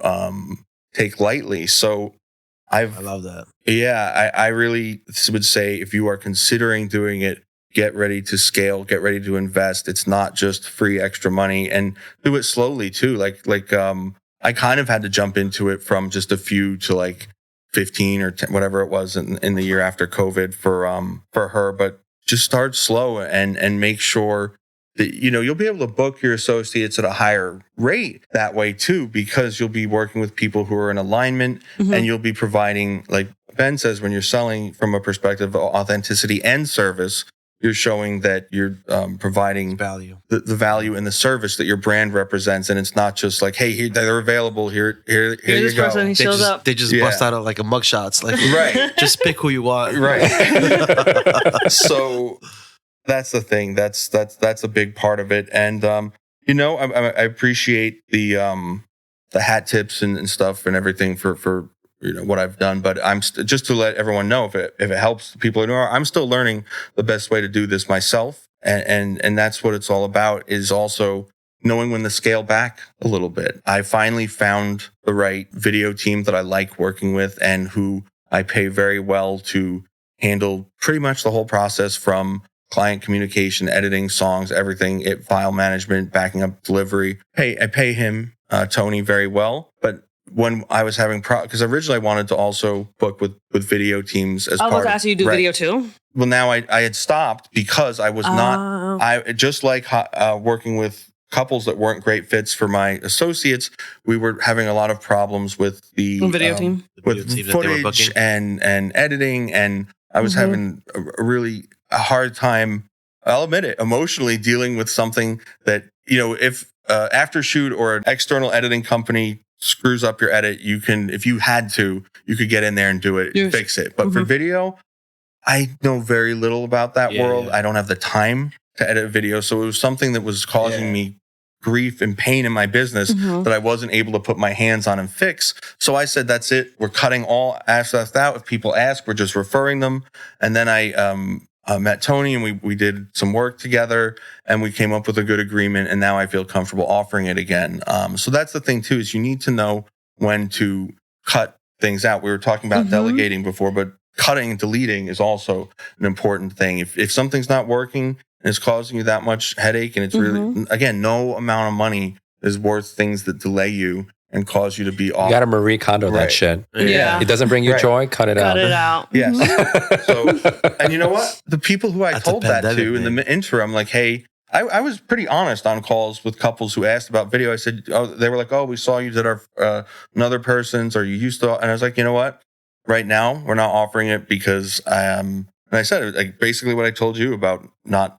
take lightly. So I love that. Yeah, I really would say if you are considering doing it, get ready to scale, get ready to invest. It's not just free extra money, and do it slowly too. Like I kind of had to jump into it from just a few to like 15 or 10, whatever it was in the year after COVID for her, but just start slow and make sure that, you know, you'll be able to book your associates at a higher rate that way too, because you'll be working with people who are in alignment and you'll be providing, like Ben says, when you're selling from a perspective of authenticity and service, you're showing that you're providing value, the value in the service that your brand represents, and it's not just like, hey, they're available. Here you go. Person, he shows up. They just bust out like a mugshots, like right. Just pick who you want, right? So that's the thing. That's a big part of it, and you know, I appreciate the hat tips and stuff and everything for you know what I've done, but I'm just to let everyone know, if it helps people who know, I'm still learning the best way to do this myself, and that's what it's all about, is also knowing when to scale back a little bit. I finally found the right video team that I like working with and who I pay very well to handle pretty much the whole process, from client communication, editing, songs, everything, file management, backing up delivery. I pay him, Tony, very well, but when I was having because originally I wanted to also book with video teams as part of... I was asking you to do video too? Well, now I had stopped because I was not... I just like working with couples that weren't great fits for my associates, we were having a lot of problems with the video team, with footage and editing, and I was having a really hard time, I'll admit it, emotionally dealing with something that, you know, if Aftershoot or an external editing company screws up your edit, you can, if you had to, you could get in there and do it, fix it. But for video, I know very little about that world. Yeah. I don't have the time to edit video. So it was something that was causing me grief and pain in my business that I wasn't able to put my hands on and fix. So I said, that's it. We're cutting all aspects out. If people ask, we're just referring them. And then I met Tony and we did some work together and we came up with a good agreement. And now I feel comfortable offering it again. So that's the thing too, is you need to know when to cut things out. We were talking about delegating before, but cutting and deleting is also an important thing. If something's not working and it's causing you that much headache, and it's really, again, no amount of money is worth things that delay you and cause you to be off. You got to Marie Kondo that shit. Yeah. It doesn't bring you joy, cut it out. Cut it out. Yes. So, and you know what? The people who I That's told a that pandemic, to in the interim, like, hey, I was pretty honest on calls with couples who asked about video. I said, they were like, oh, we saw you did our another person's, or you used to, and I was like, you know what? Right now, we're not offering it because and I said, like, basically what I told you about not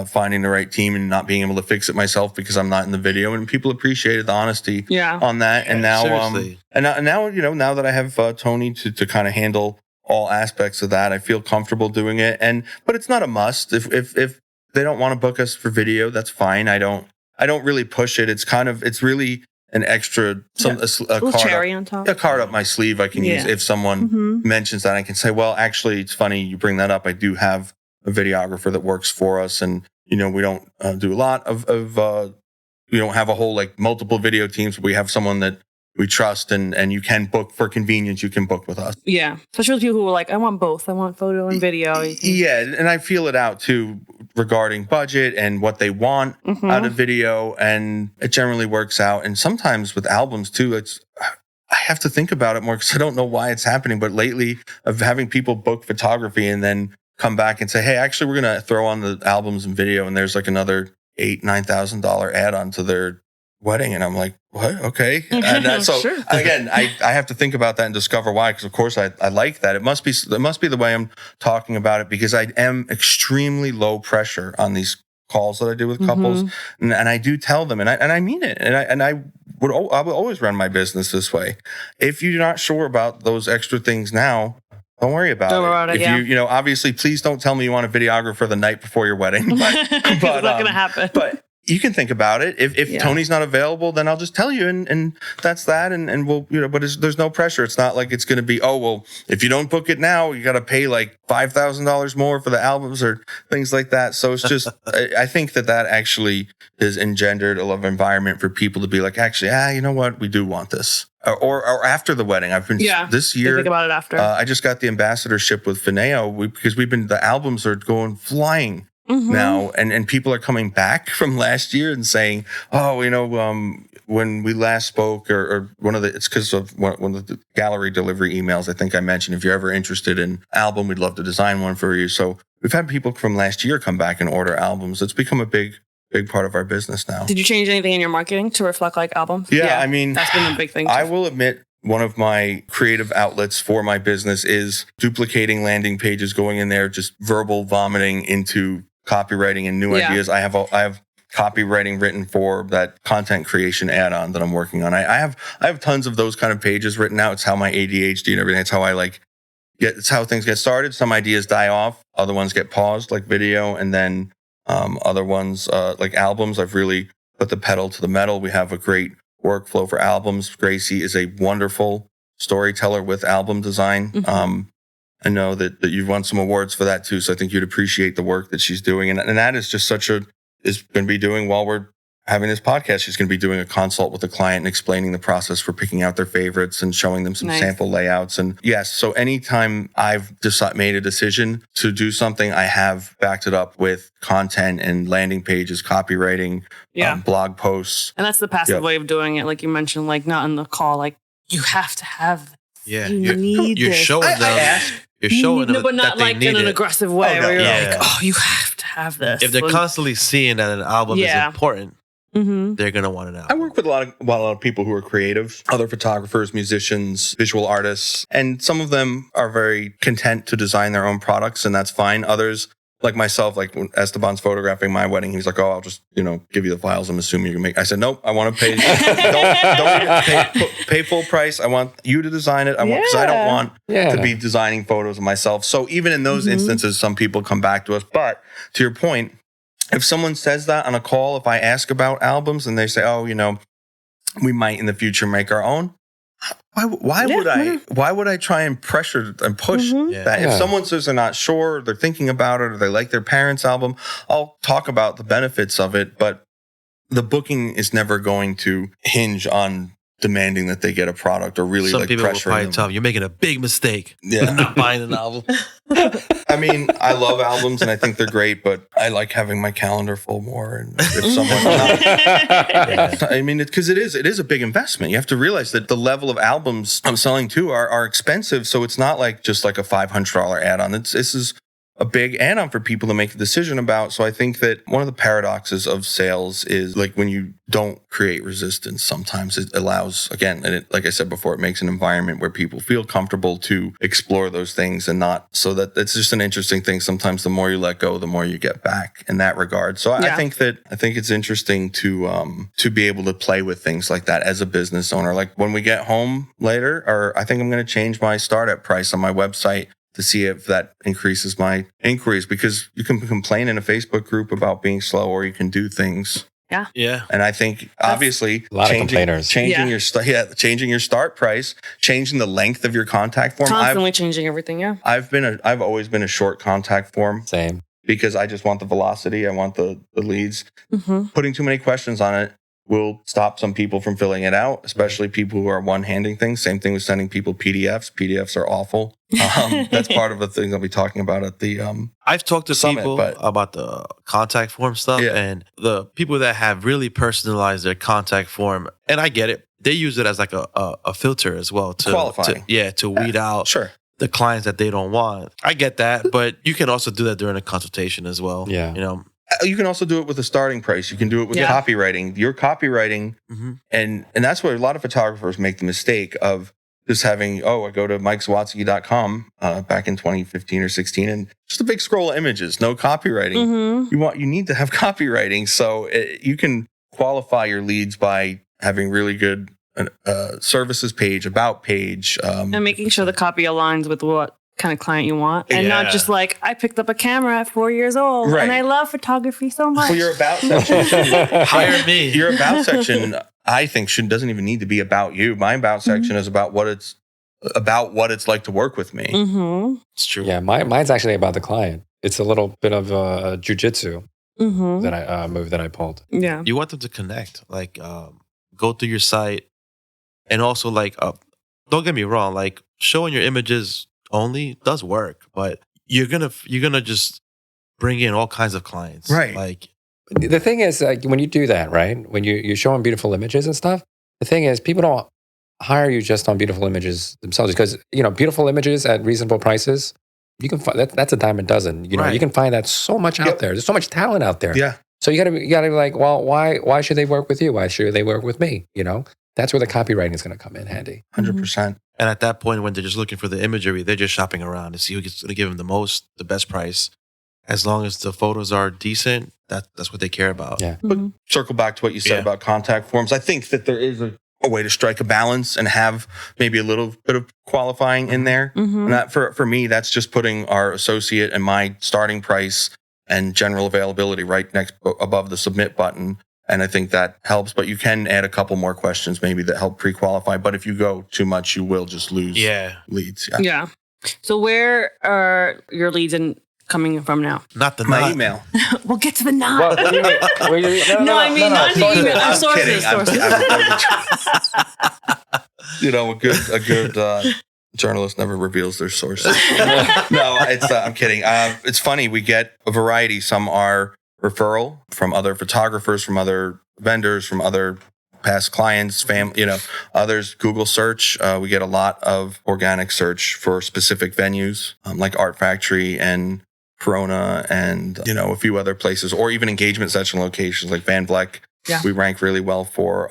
finding the right team and not being able to fix it myself because I'm not in the video, and people appreciated the honesty on that. And now, and now, you know, now that I have Tony to kind of handle all aspects of that, I feel comfortable doing it. But it's not a must. If they don't want to book us for video, that's fine. I don't really push it. It's really an extra, a card cherry on top. A card up my sleeve I can use if someone mentions that. I can say, well, actually, it's funny you bring that up. I do have a videographer that works for us, and you know, we don't do a lot of we don't have a whole like multiple video teams. But we have someone that we trust, and you can book for convenience. You can book with us. Yeah, especially with people who are like, I want both. I want photo and video. Yeah, and I feel it out too regarding budget and what they want out of video, and it generally works out. And sometimes with albums too, I have to think about it more because I don't know why it's happening. But lately, of having people book photography and then come back and say, hey, actually, we're going to throw on the albums and video, and there's like another $8,000-$9,000 add-on to their wedding. And I'm like, what? Okay. And so again, I have to think about that and discover why, because of course I like that. It must be the way I'm talking about it, because I am extremely low pressure on these calls that I do with couples. And I do tell them, and I mean it. And I would always run my business this way. If you're not sure about those extra things now, don't worry about it. If you know, obviously, please don't tell me you want a videographer the night before your wedding. But it's not going to happen. But you can think about it. If Tony's not available, then I'll just tell you, and that's that. And we'll, you know, but there's no pressure. It's not like it's going to be, oh, well, if you don't book it now, you got to pay like $5,000 more for the albums or things like that. So it's just, I think that actually has engendered a lot of environment for people to be like, actually, you know what? We do want this. Or after the wedding. I've been this year. Think about it after. I just got the ambassadorship with Fineo because the albums are going flying now, and people are coming back from last year and saying, oh, you know, when we last spoke, or it's because of one of the gallery delivery emails. I think I mentioned, if you're ever interested in album, we'd love to design one for you. So we've had people from last year come back and order albums. It's become a big part of our business now. Did you change anything in your marketing to reflect like albums? Yeah, I mean, that's been a big thing. I will admit, one of my creative outlets for my business is duplicating landing pages, going in there, just verbal vomiting into copywriting and new ideas. I have copywriting written for that content creation add-on that I'm working on. I have tons of those kind of pages written out. It's how my ADHD and everything. It's how it's how things get started. Some ideas die off, other ones get paused, like video, and then other ones, like albums, I've really put the pedal to the metal. We have a great workflow for albums. Gracie is a wonderful storyteller with album design. I know that you've won some awards for that too. So I think you'd appreciate the work that she's doing. And that is just is going to be doing while we're having this podcast. She's going to be doing a consult with the client and explaining the process for picking out their favorites and showing them some sample layouts. And yes, so anytime I've made a decision to do something, I have backed it up with content and landing pages, copywriting, blog posts. And that's the passive way of doing it. Like you mentioned, like not in the call, like you have to have this. Yeah, you're showing them. You're showing them, but not like in an aggressive way where you're like, oh, you have to have this. If they're constantly seeing that an album is important, they're gonna want it out. I work with a lot of people who are creative, other photographers, musicians, visual artists, and some of them are very content to design their own products, and that's fine. Others like myself, like when Esteban's photographing my wedding, he's like, "Oh, I'll just give you the files. I'm assuming you can make." I said, "Nope, I want to pay. don't pay full price. I want you to design it. Because I don't want to be designing photos of myself." So even in those instances, some people come back to us. But to your point, if someone says that on a call, if I ask about albums and they say, "Oh, we might in the future make our own," why would I try and pressure and push that? If someone says they're not sure, they're thinking about it, or they like their parents' album, I'll talk about the benefits of it. But the booking is never going to hinge on demanding that they get a product or really some people will probably tell you, "You're making a big mistake. Not buying an album." I mean, I love albums and I think they're great, but I like having my calendar full more. And if someone, I mean, because it is a big investment. You have to realize that the level of albums I'm selling too are expensive. So it's not like just like a $500 add-on. This is a big add-on for people to make a decision about. So I think that one of the paradoxes of sales is like when you don't create resistance, sometimes it allows, again, and like I said before, it makes an environment where people feel comfortable to explore those things and not, so that it's just an interesting thing. Sometimes the more you let go, the more you get back in that regard. So I think it's interesting to be able to play with things like that as a business owner. Like when we get home later, or I think I'm going to change my startup price on my website to see if that increases my inquiries, because you can complain in a Facebook group about being slow, or you can do things. Yeah. And I think obviously a lot of complainers. Changing your start price, changing the length of your contact form. Constantly changing everything, yeah. I've always been a short contact form. Same. Because I just want the velocity. I want the leads. Putting too many questions on it will stop some people from filling it out, especially people who are one-handing things. Same thing with sending people PDFs. PDFs are awful. That's part of the thing I'll be talking about at the I've talked to summit, people about the contact form stuff, and the people that have really personalized their contact form, and I get it. They use it as like a filter as well to qualifying. To weed out the clients that they don't want. I get that, but you can also do that during a consultation as well. Yeah. You can also do it with a starting price. You can do it with copywriting. Your copywriting, and that's where a lot of photographers make the mistake of just having, I go to mikezawadzki.com back in 2015 or 16, and just a big scroll of images, no copywriting. You need to have copywriting, so you can qualify your leads by having really good services page, about page, and making sure the copy aligns with what kind of client you want, and not just like, I picked up a camera at 4 years old and I love photography so much. Well, your about section, hire me. Your about section, I think, doesn't even need to be about you. My about section is about what it's like to work with me. It's true. Yeah, mine's actually about the client. It's a little bit of a jujitsu that I move that I pulled. Yeah, you want them to connect, like go through your site, and also like don't get me wrong, like showing your images only does work, but you're gonna just bring in all kinds of clients, right? Like the thing is, like when you do that, right? When you're showing beautiful images and stuff, the thing is, people don't hire you just on beautiful images themselves, because beautiful images at reasonable prices, you can find that's a dime a dozen. You can find that so much out there. There's so much talent out there. Yeah. So you gotta be like, well, why should they work with you? Why should they work with me? That's where the copywriting is going to come in handy. 100%. And at that point, when they're just looking for the imagery, they're just shopping around to see who's going to give them the best price. As long as the photos are decent, that's what they care about. Yeah. But circle back to what you said about contact forms. I think that there is a way to strike a balance and have maybe a little bit of qualifying in there. And that, for me, that's just putting our associate and my starting price and general availability right next above the submit button. And I think that helps, but you can add a couple more questions maybe that help pre-qualify. But if you go too much, you will just lose leads. Yeah. So where are your leads coming from now? Not the my email. We'll get to the not. What do you mean? I mean not the email. I'm Sources. A good journalist never reveals their sources. No, I'm kidding. It's funny. We get a variety. Some are referral from other photographers, from other vendors, from other past clients, family, others Google search. We get a lot of organic search for specific venues, like Art Factory and Corona and, a few other places, or even engagement session locations like Van Vleck. Yeah. We rank really well for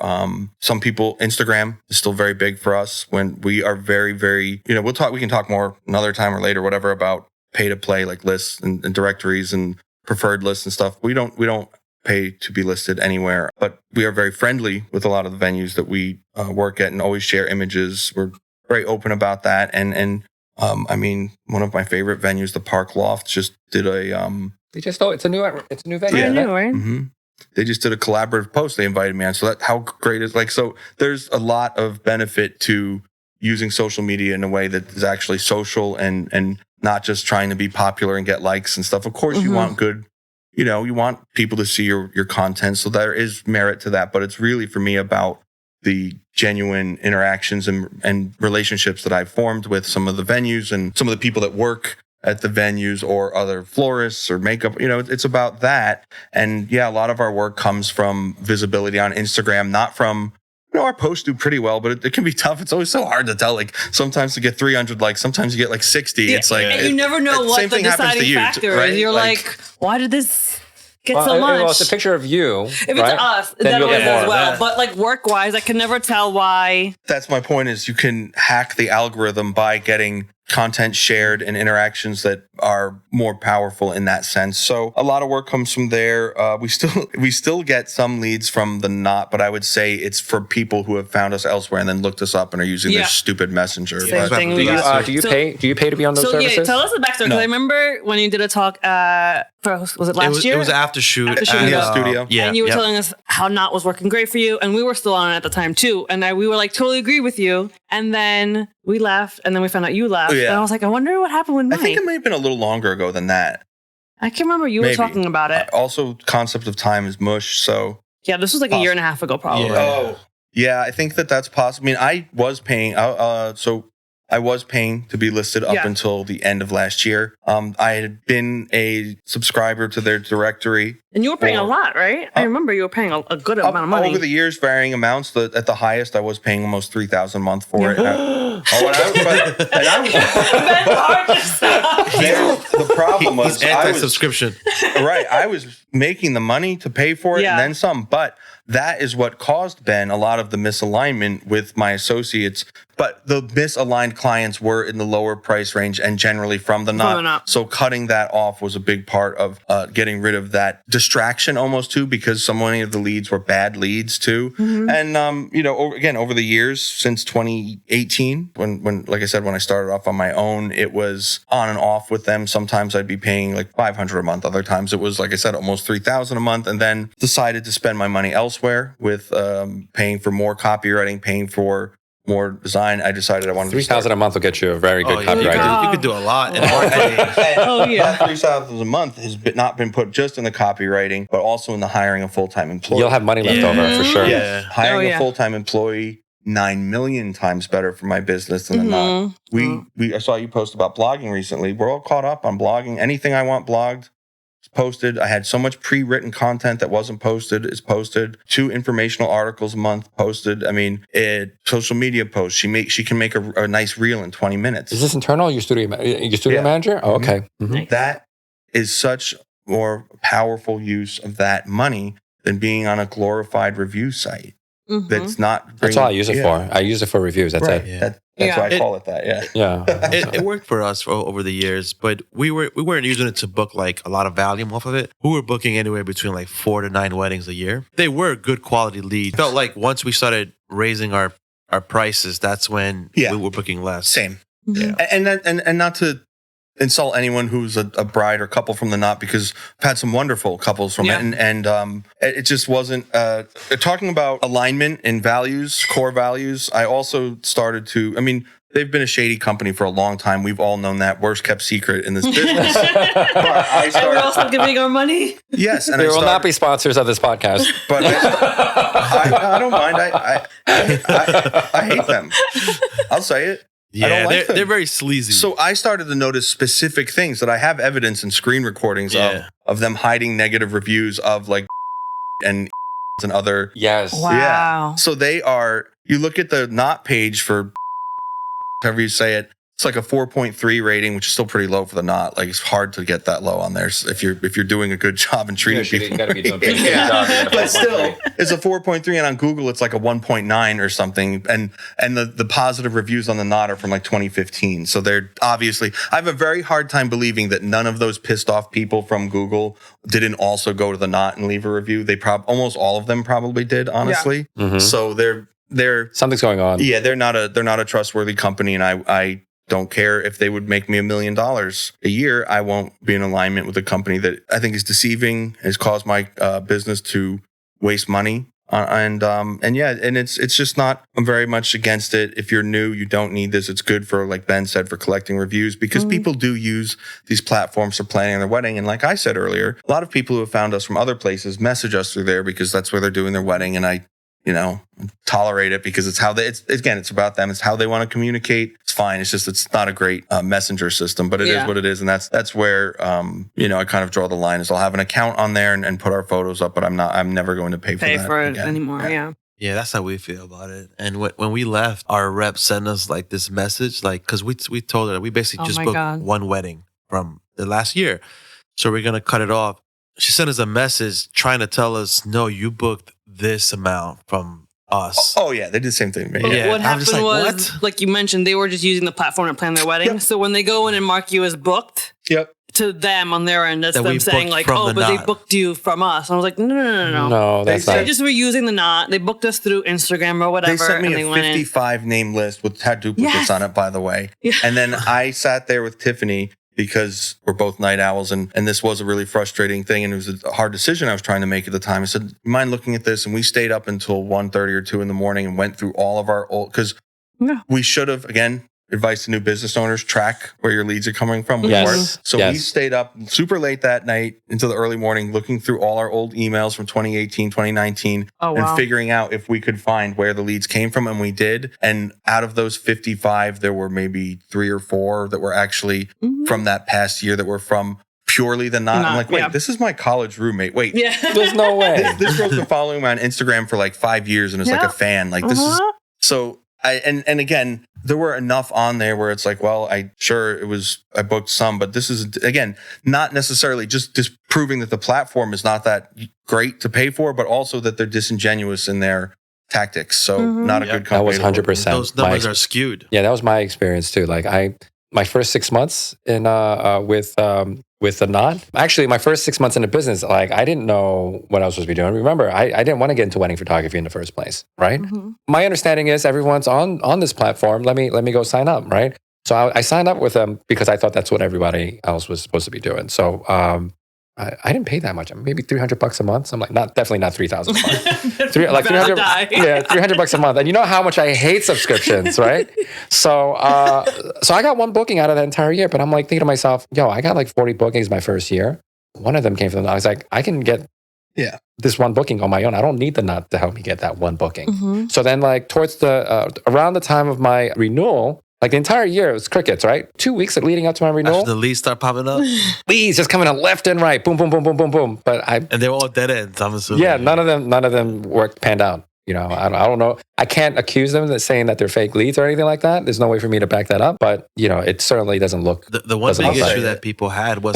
some people. Instagram is still very big for us when we are very, very, we can talk more another time or later, whatever, about pay to play like lists and directories and preferred lists and stuff. We don't pay to be listed anywhere, but we are very friendly with a lot of the venues that we work at and always share images. We're very open about that. And I mean, one of my favorite venues, the Park Loft, just did a it's a new venue. Brand new, right? mhm. They just did a collaborative post they invited me on. So that how great is like, so there's a lot of benefit to using social media in a way that is actually social and not just trying to be popular and get likes and stuff. Of course, you want good, you want people to see your content. So there is merit to that. But it's really for me about the genuine interactions and relationships that I've formed with some of the venues and some of the people that work at the venues or other florists or makeup. It's about that. And yeah, a lot of our work comes from visibility on Instagram, not from, our posts do pretty well, but it can be tough. It's always so hard to tell. Like sometimes to get 300 likes, sometimes you get like 60. Yeah, It's like, and you never know what the deciding factor is. You're like, why did this get so much? Well, it's a picture of you. If it's us, then that you'll always get more as of well. that. But like work-wise, I can never tell why. That's my point, is you can hack the algorithm by getting content shared and interactions that are more powerful in that sense. So a lot of work comes from there. We still get some leads from the Knot, but I would say it's for people who have found us elsewhere and then looked us up and are using their stupid messenger. Same But thing. Do you pay? Do you pay to be on those services? Yeah, tell us the backstory. Because I remember when you did a talk, was it last year? It was after shoot. After shoot, yeah. Studio. Yeah. And you were telling us how Knot was working great for you. And we were still on it at the time too. And we were like, totally agree with you. And then we left. And then we found out you left. Yeah. And I was like, I wonder what happened with Mike. I think it may have been a little longer ago than that. I can remember you were talking about it. Also, concept of time is mush. So Yeah, this was like a year and a half ago, probably. Yeah. Oh, yeah, I think that's possible. I mean, I was paying. I was paying to be listed up until the end of last year. I had been a subscriber to their directory. And you were paying a lot, right? I remember you were paying a good amount of money. Over the years, varying amounts. At the highest, I was paying almost $3,000 a month for it. The problem was he's anti-subscription. Right. I was making the money to pay for it and then some. But that is what caused, Ben, a lot of the misalignment with my associates. But the misaligned clients were in the lower price range and generally from the Knot. So cutting that off was a big part of getting rid of that distraction almost too, because so many of the leads were bad leads too. And, again, over the years since 2018, when like I said, when I started off on my own, it was on and off with them. Sometimes I'd be paying like $500 a month. Other times it was, like I said, almost $3,000 a month, and then decided to spend my money elsewhere with paying for more copywriting, paying for more design. I decided I wanted $3,000 a month will get you a very good copywriting. You could do a lot. That $3,000 a month has not been put just in the copywriting, but also in the hiring a full-time employee. You'll have money left over for sure. Yeah. Hiring a full-time employee, 9 million times better for my business than the Knot. I saw you post about blogging recently. We're all caught up on blogging. Anything I want blogged, posted. I had so much pre-written content that wasn't posted is posted. 2 informational articles a month posted. I mean, social media posts. She can make a nice reel in 20 minutes. Is this internal? Your studio manager? Oh, okay. Mm-hmm. That is such more powerful use of that money than being on a glorified review site. That's not. That's all I use it for. I use it for reviews. That's it. Yeah. That's why I call it that. Yeah. It worked for us over the years, but we weren't using it to book like a lot of volume off of it. We were booking anywhere between like 4 to 9 weddings a year. They were good quality leads. Felt like once we started raising our prices, that's when we were booking less. Same. Yeah. And not to insult anyone who's a bride or couple from the Knot, because I've had some wonderful couples from it, and it just wasn't talking about alignment and values, core values. I also started to, I mean, they've been a shady company for a long time. We've all known that. Worst kept secret in this business. And we're also giving our money. Yes, and there will not be sponsors of this podcast. But I don't mind. I hate them. I'll say it. Yeah, I don't like them. They're very sleazy. So I started to notice specific things that I have evidence and screen recordings of them hiding negative reviews of like and other. Yes. Wow. Yeah. So they are, you look at the Knot page for however you say it, It's like a 4.3 rating, which is still pretty low for the knot. Like it's hard to get that low on there if you're doing a good job and treating people. You gotta be doing a pretty good job. But still, it's a 4.3, and on Google it's like a 1.9 or something. And the positive reviews on the knot are from like 2015. So they're obviously. I have a very hard time believing that none of those pissed off people from Google didn't also go to the knot and leave a review. They almost all of them probably did, honestly. Yeah. Mm-hmm. So they're something's going on. Yeah, they're not a trustworthy company, and I don't care if they would make me $1 million a year. I won't be in alignment with a company that I think is deceiving, has caused my business to waste money. And it's just not. I'm very much against it. If you're new, you don't need this. It's good for, like Ben said, for collecting reviews, because people do use these platforms for planning their wedding. And like I said earlier, a lot of people who have found us from other places message us through there because that's where they're doing their wedding. And I tolerate it because it's how it's about them. It's how they want to communicate. It's fine. It's not a great messenger system, but it is what it is. And that's where, I kind of draw the line is I'll have an account on there and put our photos up, but I'm never going to pay for it again. Anymore. Yeah. Yeah, that's how we feel about it. And when we left, our rep sent us like this message, like, cause we told her we basically just booked one wedding from the last year. So we're going to cut it off. She sent us a message trying to tell us, no, you booked this amount from us. Oh yeah, they did the same thing to me. Yeah. What happened was, like you mentioned, they were just using the platform to plan their wedding. Yep. So when they go in and mark you as booked, to them on their end, that's them saying like, oh, but they booked you from us. And I was like, no. No, that's not. They just were using the knot. They booked us through Instagram or whatever. They sent me a 55 name list with duplicates on it, by the way. Yeah. And then I sat there with Tiffany, because we're both night owls, and this was a really frustrating thing, and it was a hard decision I was trying to make at the time. I said, you mind looking at this? And we stayed up until 1:30 or 2 in the morning and went through all of our old, because we should have, again, advice to new business owners, track where your leads are coming from. Yes. So we stayed up super late that night into the early morning, looking through all our old emails from 2018, 2019, and figuring out if we could find where the leads came from. And we did. And out of those 55, there were maybe 3 or 4 that were actually from that past year that were from purely the knot. I'm like, wait, this is my college roommate. Wait, there's no way. This girl's been following me on Instagram for like 5 years and is like a fan. Like this is so. And again, there were enough on there where it's like, well, I booked some, but this is, again, not necessarily just proving that the platform is not that great to pay for, but also that they're disingenuous in their tactics. So not a good company. That was 100%. Those numbers are skewed. Yeah, that was my experience too. Like my first 6 months in with the knot. Actually, my first 6 months in the business, like I didn't know what I was supposed to be doing. Remember, I didn't want to get into wedding photography in the first place, right? My understanding is everyone's on this platform. Let me go sign up, right? So I signed up with them because I thought that's what everybody else was supposed to be doing. So I didn't pay that much. Maybe $300 a month. So I'm like, definitely not $3,000 a month. 300, yeah, $300 a month. And you know how much I hate subscriptions, right? So I got one booking out of that entire year, but I'm like thinking to myself, I got like 40 bookings my first year. One of them came from the knot. I was like, I can get this one booking on my own. I don't need the knot to help me get that one booking. So then like towards around the time of my renewal, like the entire year, it was crickets, right? 2 weeks leading up to my renewal. After the leads start popping up? Leads just coming in left and right. Boom, boom, boom, boom, boom, boom. And they were all dead ends, I'm assuming. Yeah, none of them panned out. I don't know. I can't accuse them of saying that they're fake leads or anything like that. There's no way for me to back that up. But, it certainly doesn't look. The one big issue that people had was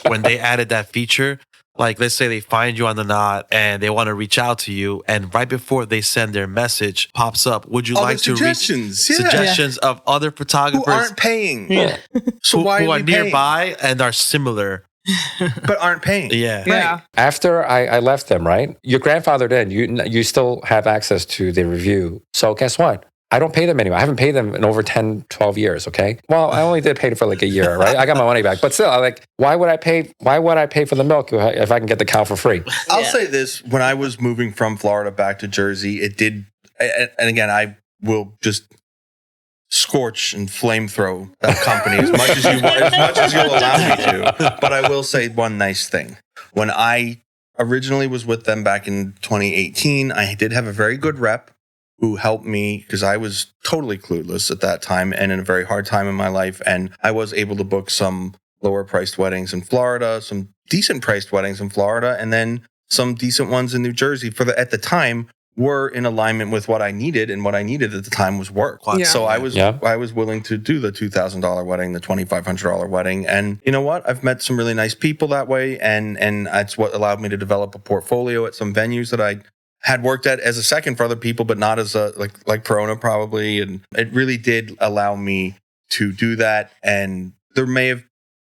when they added that feature. Like, let's say they find you on the knot and they want to reach out to you, and right before they send their message, pops up, would you like to reach suggestions of other photographers who aren't paying? So who are you nearby and are similar, but aren't paying? Yeah. After I left them, right? You're grandfathered in. You still have access to the review. So guess what? I don't pay them anymore. I haven't paid them in over 10, 12 years, okay? Well, I only did pay for like a year, right? I got my money back. But still, why would I pay for the milk if I can get the cow for free? I'll say this. When I was moving from Florida back to Jersey, it did, and again, I will just scorch and flamethrow that company as much as you'll allow me to. But I will say one nice thing. When I originally was with them back in 2018, I did have a very good rep who helped me because I was totally clueless at that time and in a very hard time in my life. And I was able to book some lower priced weddings in Florida, some decent priced weddings in Florida, and then some decent ones in New Jersey at the time were in alignment with what I needed, and what I needed at the time was work. Yeah. So I was willing to do the $2,000 wedding, the $2,500 wedding, and you know what? I've met some really nice people that way, and that's what allowed me to develop a portfolio at some venues that I had worked at as a second for other people, but not as a like Corona probably, and it really did allow me to do that. And there may have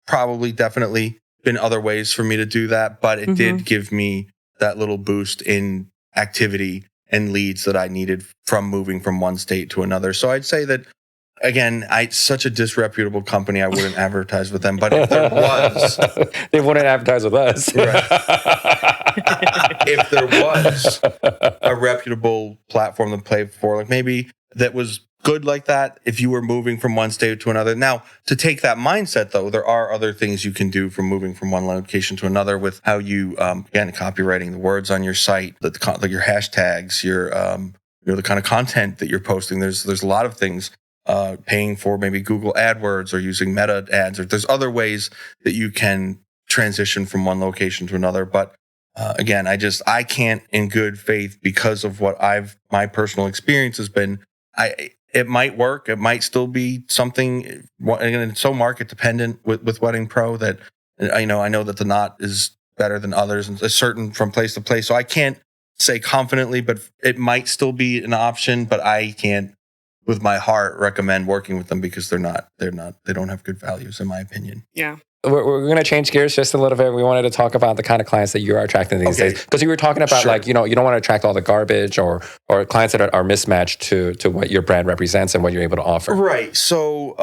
probably definitely been other ways for me to do that, but it did give me that little boost in activity and leads that I needed from moving from one state to another. So I'd say that, again, such a disreputable company, I wouldn't advertise with them. But if there was... They wouldn't advertise with us. Right. If there was a reputable platform to play for, like maybe that was good like that, if you were moving from one state to another. Now, to take that mindset, though, there are other things you can do from moving from one location to another with how you, again, copywriting the words on your site, like your hashtags, your, the kind of content that you're posting. There's a lot of things, paying for maybe Google AdWords or using Meta ads, or there's other ways that you can transition from one location to another. But again, I can't in good faith, because of what my personal experience has been, it might work. It might still be something, and it's so market dependent with Wedding Pro that I know that the knot is better than others, and it's certain from place to place. So I can't say confidently, but it might still be an option. But I can't, with my heart, recommend working with them, because they don't have good values, in my opinion. Yeah. We're going to change gears just a little bit. We wanted to talk about the kind of clients that you are attracting these days. Because you were talking about you don't want to attract all the garbage or clients that are mismatched to what your brand represents and what you're able to offer. Right. So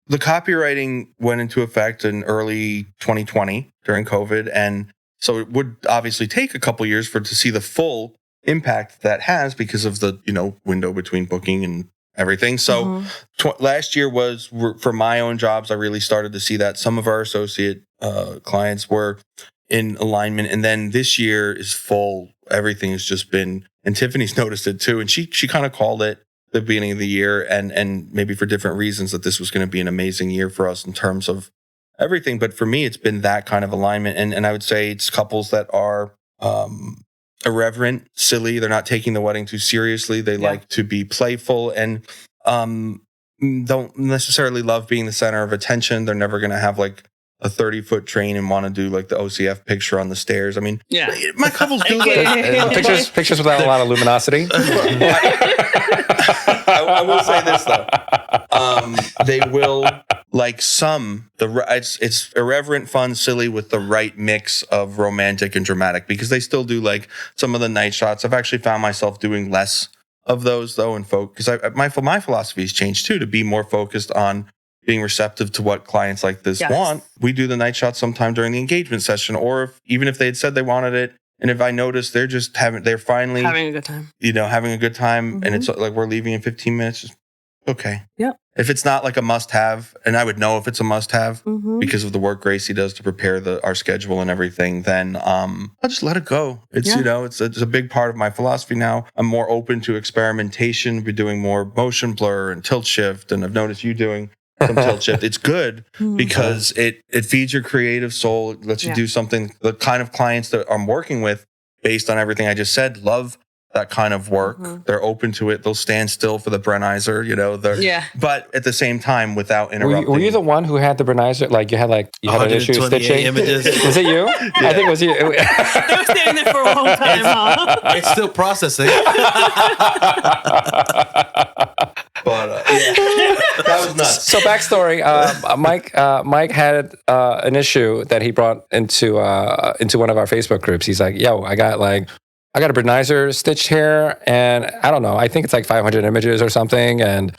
the copywriting went into effect in early 2020 during COVID. And so it would obviously take a couple years to see the full impact that has, because of the, window between booking and everything. So last year was, for my own jobs, I really started to see that some of our associate clients were in alignment. And then this year is full. Everything has just been, and Tiffany's noticed it too. And she kind of called it the beginning of the year, and maybe for different reasons, that this was going to be an amazing year for us in terms of everything. But for me, it's been that kind of alignment. And I would say it's couples that are irreverent, silly. They're not taking the wedding too seriously. They like to be playful, and don't necessarily love being the center of attention. They're never going to have like a 30-foot train and want to do like the OCF picture on the stairs. I mean, my couples do that. Pictures without a lot of luminosity. I will say this though. They will, like it's irreverent, fun, silly with the right mix of romantic and dramatic, because they still do like some of the night shots. I've actually found myself doing less of those though, and because my philosophy has changed too, to be more focused on being receptive to what clients like this want. We do the night shots sometime during the engagement session, or even if they had said they wanted it, and if I notice they're finally having a good time, having a good time, and it's like we're leaving in 15 minutes. Just, okay. Yep. If it's not like a must-have, and I would know if it's a must-have because of the work Gracie does to prepare our schedule and everything, then I'll just let it go. It's it's a big part of my philosophy now. I'm more open to experimentation. We're doing more motion blur and tilt shift, and I've noticed you doing some tilt shift. It's good because it feeds your creative soul. It lets you do something. The kind of clients that I'm working with, based on everything I just said, love that kind of work. They're open to it. They'll stand still for the Brenizer, but at the same time, without interrupting. Were you the one who had the Brenizer? Like you had an issue stitching? Images. Was it you? Yeah. I think it was you. They were standing there for a long time, huh? It's still processing. But that was nuts. So backstory: Mike had an issue that he brought into one of our Facebook groups. He's like, "Yo, I got a Brenizer stitched here, and I don't know. I think it's like 500 images or something. And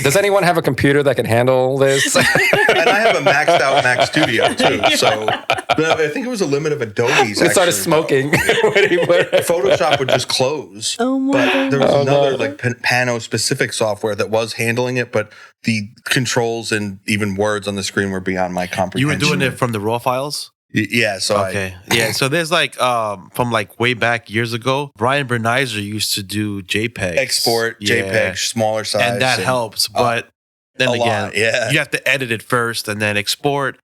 does anyone have a computer that can handle this?" And I have a maxed out Mac Studio too. So I think it was a limit of Adobe's. It started smoking. Photoshop would just close. Oh my but there was another Pano specific software that was handling it, but the controls and even words on the screen were beyond my comprehension. You were doing it from the raw files? Yeah. So okay. So there's from way back years ago, Brian Brenizer used to do JPEG. Export JPEG, smaller size. And that helps. But then again, you have to edit it first and then export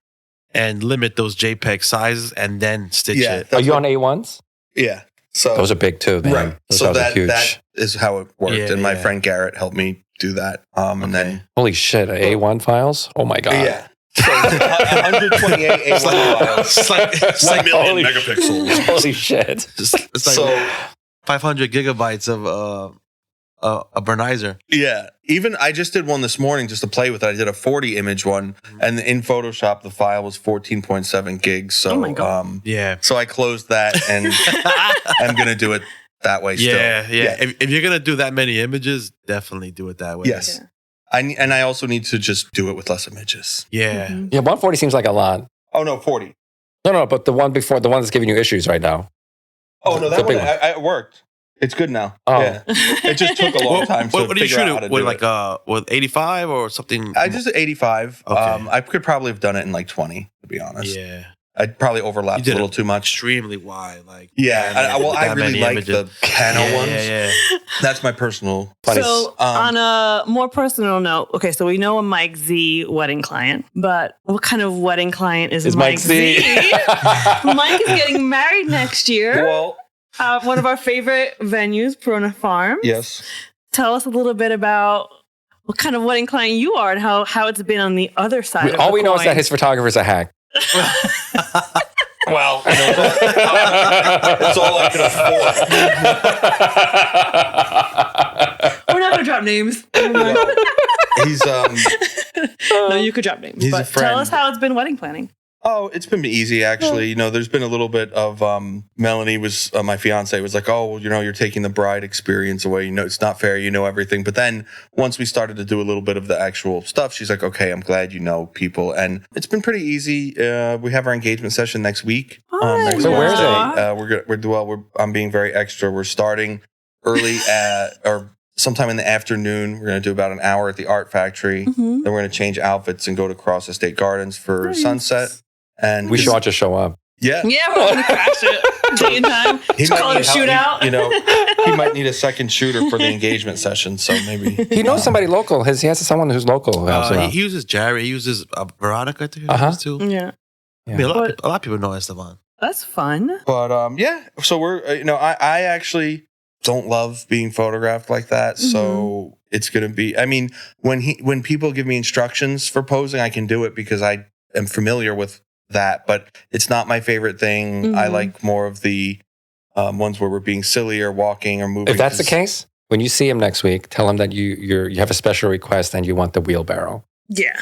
and limit those JPEG sizes and then stitch it. Are you on A1s? Yeah. So Those are big too. Man. right. Those So are that huge. that is how it worked, Yeah, and my yeah. friend Garrett helped me do that. And then Holy shit! A1 files. Oh my god. yeah, so 128 A1 files. It's like 1 million holy- megapixels. Holy shit! it's like So 500 gigabytes of a burnizer. yeah, even I just did one this morning just to play with it. I did a 40 image one, and in Photoshop the file was 14.7 gigs. So Oh my God. Yeah. so I closed that, and I'm gonna do it that way. Yeah, Still. yeah. If you're gonna do that many images, definitely do it that way. Yes. Yeah. And I also need to just do it with less images. Yeah. Mhm. Yeah, 140 seems like a lot. Oh no, 40. No, but the one before, the one that's giving you issues right now. Oh no, The that big one it worked. It's good now. Oh. Yeah. It just took a long time to What do you figure shoot out how to it with? do Like it. with 85 or something? I just 85. Okay. I could probably have done it in like 20, to be honest. Yeah. I'd probably You overlapped a did little it too much. Extremely wide. Like Yeah. I really like the Cano yeah, ones. Yeah. That's my personal. Funny. So, on a more personal note, okay, so we know a Mike Z wedding client, but what kind of wedding client is Mike Z? Mike is getting married next year. Well, One of our favorite venues, Perona Farm. yes. Tell us a little bit about what kind of wedding client you are and how it's been on the other side of All the we know is coin. that his photographer's a hack. Well, it's all I can afford. We're not going to drop names. He's No, you could drop names. He's a but friend. tell us how it's been wedding planning. Oh, it's been easy actually. You know, there's been a little bit of Melanie was my fiance was like, "Oh, you know, you're taking the bride experience away. You know, it's not fair. You know everything." But then once we started to do a little bit of the actual stuff, she's like, "Okay, I'm glad you know people." And it's been pretty easy. We have our engagement session next week. Next So where is Wednesday. I'm being very extra. We're starting early or sometime in the afternoon. We're going to do about an hour at the Art Factory. Mhm. Then we're going to change outfits and go to Cross Estate Gardens for Nice. sunset. And We should all just show up. yeah. Yeah, we're going to crash it. Day and time. Just call it a help. shootout. You know, he might need a second shooter for the engagement session. So maybe He knows somebody local. He has someone who's local who helps him out. He uses Jerry. He uses Veronica. I think he Uh-huh. uses too. Yeah. I mean, a lot But- of people know Esteban. That's fun. But yeah. So we're I actually don't love being photographed like that. So it's gonna be. I mean, when people give me instructions for posing, I can do it because I am familiar with that. But it's not my favorite thing. I Mhm. like more of the ones where we're being silly or walking or moving. If that's the 'cause- case, when you see him next week, tell him that you have a special request and you want the wheelbarrow. Yeah.